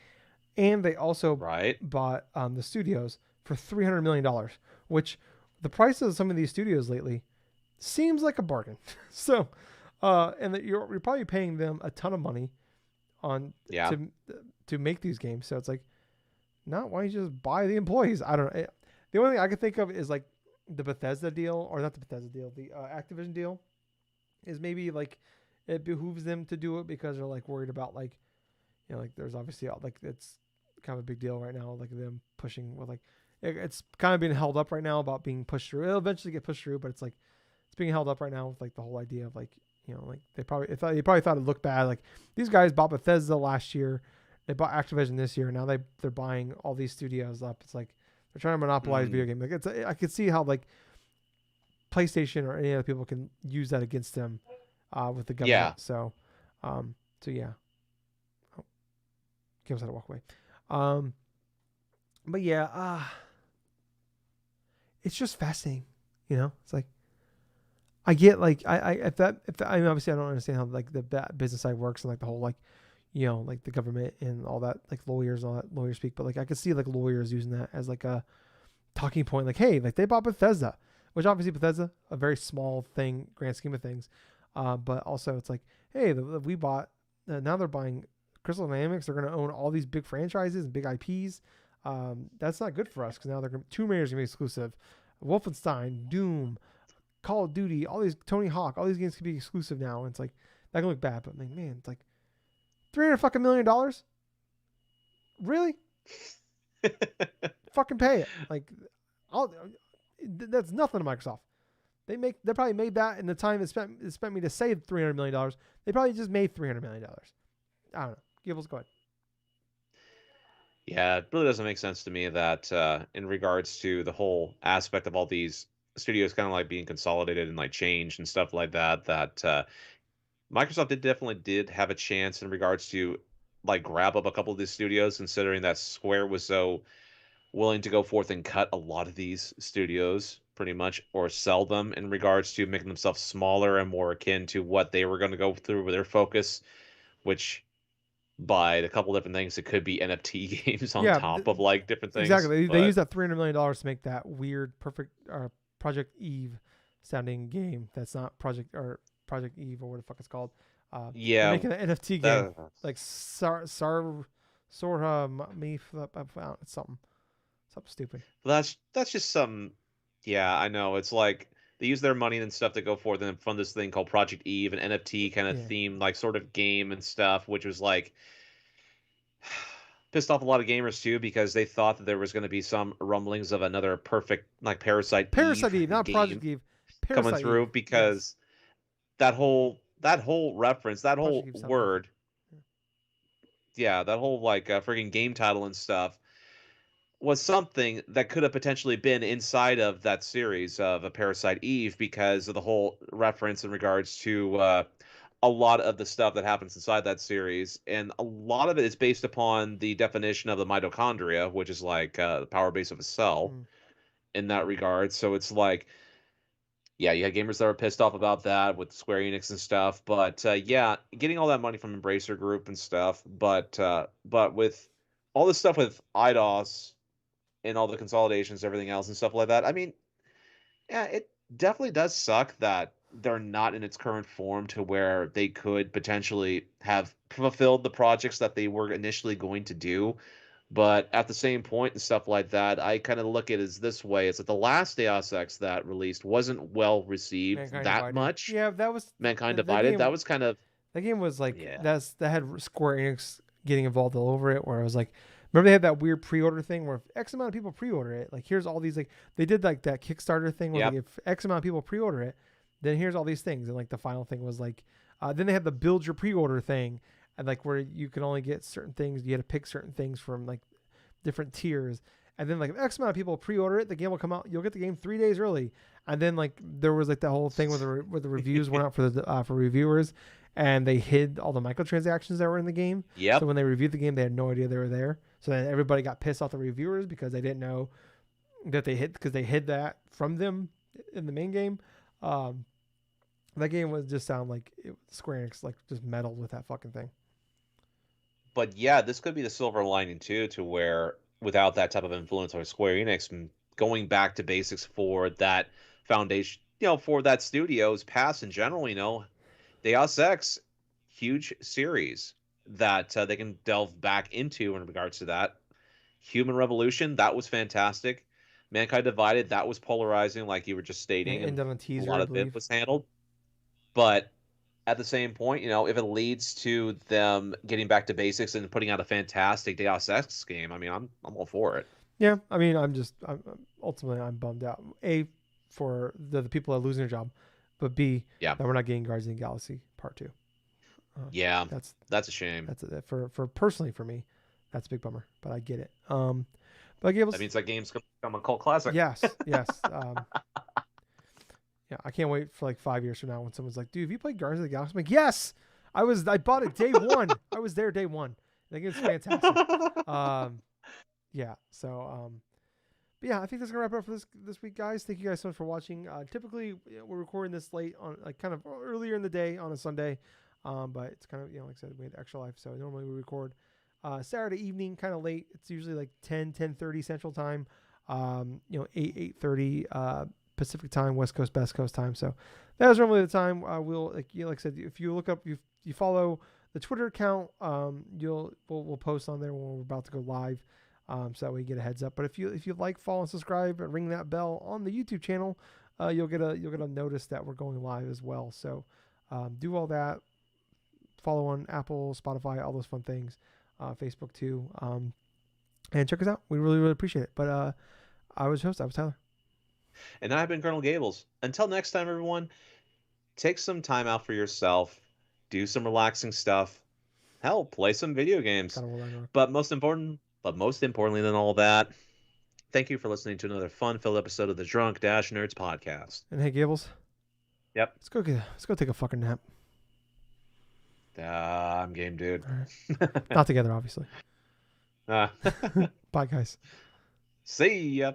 and they also bought the studios for $300 million, which the prices of some of these studios lately seems like a bargain. So, and that you're probably paying them a ton of money to make these games. So it's like, not why don't you just buy the employees? I don't know. The only thing I can think of is like the Bethesda deal, or not the Bethesda deal, the Activision deal, is maybe like it behooves them to do it because they're like worried about like, like there's obviously like it's kind of a big deal right now, like them pushing with like it's kind of being held up right now about being pushed through. It'll eventually get pushed through, but it's like it's being held up right now with like the whole idea of like like they probably thought it looked bad. Like these guys bought Bethesda last year, they bought Activision this year. Now they're buying all these studios up. It's like they're trying to monopolize video game. Like I could see how like PlayStation or any other people can use that against them with the government. Yeah. So yeah. Oh, Gables had to walk away. But yeah, it's just fascinating. It's like I get like if that I mean obviously I don't understand how like the business side works and like the whole like like the government and all that like lawyers and all that lawyer speak, but like I could see like lawyers using that as like a talking point, like hey, like they bought Bethesda, which obviously Bethesda a very small thing grand scheme of things, but also it's like hey we bought now they're buying Crystal Dynamics, they're going to own all these big franchises and big IPs. That's not good for us because now Tomb Raider's gonna be exclusive, Wolfenstein, Doom, Call of Duty, all these Tony Hawk, all these games can be exclusive now. And it's like that can look bad, but like man, it's like $300 million. Really? Fucking pay it. Like, that's nothing to Microsoft. They probably made that in the time it spent me to save $300 million. They probably just made $300 million. I don't know. Gables, go ahead. Yeah, it really doesn't make sense to me that in regards to the whole aspect of all these studios kind of like being consolidated and like changed and stuff like that, that Microsoft definitely did have a chance in regards to like grab up a couple of these studios, considering that Square was so willing to go forth and cut a lot of these studios pretty much or sell them in regards to making themselves smaller and more akin to what they were going to go through with their focus, which by a couple different things, it could be NFT games on Yeah, top of like different things. exactly. They But use that $300 million to make that weird, perfect Project Eve sounding game. That's not Project Eve or what the fuck it's called. They're yeah, making an NFT game that like Sorta me. It's something stupid. that's just some. Yeah, I know. It's like they use their money and stuff to go forth and fund this thing called Project Eve, an NFT kind of Yeah, theme, like sort of game and stuff, which was like pissed off a lot of gamers too because they thought that there was going to be some rumblings of another perfect like Parasite Parasite Eve Eve, not game Project Eve. coming Parasite Eve. through Yes, because that whole reference, that Project whole Eve sounds different. word, yeah, that whole like friggin' game title and stuff was something that could have potentially been inside of that series of a Parasite Eve because of the whole reference in regards to a lot of the stuff that happens inside that series, and a lot of it is based upon the definition of the mitochondria, which is like the power base of a cell Mm. in that regard. So it's like yeah, you had gamers that were pissed off about that with Square Enix and stuff. But yeah, getting all that money from Embracer Group and stuff. But with all this stuff with Eidos and all the consolidations, everything else and stuff like that. I mean, yeah, it definitely does suck that they're not in its current form to where they could potentially have fulfilled the projects that they were initially going to do. But at the same point and stuff like that, I kind of look at it as this way: it's that the last Deus Ex that released wasn't well received Mankind that Divided. much. Yeah, that was Mankind that Divided, that game. was kind of That game was like yeah, that had Square Enix getting involved all over it. Where it was like, remember they had that weird pre-order thing where if X amount of people pre-order it, like here's all these like they did like that Kickstarter thing where yep, like if X amount of people pre-order it, then here's all these things. And like the final thing was like, then they had the build your pre-order thing, and like where you could only get certain things, you had to pick certain things from like different tiers. And then like if X amount of people pre-order it, the game will come out. You'll get the game 3 days early. And then like there was like the whole thing where the reviews went out for reviewers, and they hid all the microtransactions that were in the game. So yep. when they reviewed the game, they had no idea they were there. So then everybody got pissed off the reviewers because they didn't know that they hid that from them in the main game. Um, that game was just sound like Square Enix like just meddled with that fucking thing. But yeah, this could be the silver lining too, to where without that type of influence on Square Enix, going back to basics for that foundation, for that studio's past in general, Deus Ex, huge series that they can delve back into in regards to that. Human Revolution, that was fantastic. Mankind Divided, that was polarizing, like you were just And stating, ended and on a a teaser, lot I of it believe. was handled. But at the same point, if it leads to them getting back to basics and putting out a fantastic Deus Ex game, I mean, I'm all for it. Yeah, I mean, ultimately I'm bummed out. A, for the people that are losing their job, but B, Yeah. that we're not getting Guardians of the Galaxy Part 2. Yeah. That's That's a shame. for personally for me, that's a big bummer. But I get it. But That Gables, means that game's become a cult classic. yes, yes. Yeah, I can't wait for like 5 years from now when someone's like, "Dude, have you played Guardians of the Galaxy?" I'm like, "Yes, I bought it day one. I was there day one. I think it's fantastic." Yeah. So, but yeah, I think that's gonna wrap it up for this week, guys. Thank you guys so much for watching. Typically, we're recording this late on, like, kind of earlier in the day on a Sunday, but it's kind of, like I said, we had extra life, so normally we record Saturday evening, kind of late. It's usually like 10:30 Central Time, 8:30 Pacific Time, West Coast, Best Coast time. So that is normally the time. We'll, like I said, if you look up, you follow the Twitter account, we'll post on there when we're about to go live. So that way you get a heads up. But if you like, follow and subscribe, and ring that bell on the YouTube channel, you'll get a notice that we're going live as well. So do all that. Follow on Apple, Spotify, all those fun things, Facebook too, and check us out. We really appreciate it. But I was your host. I was Tyler, And I've been Colonel Gables. Until next time, everyone, take some time out for yourself, do some relaxing stuff. Hell, play some video games. God of War Ragnarok. But most importantly than all that, thank you for listening to another fun-filled episode of the Drunk-Nerds podcast. And hey, Gables. Yep. Let's go take a fucking nap. I'm game, dude. Right. Not together, obviously. Bye, guys. See ya.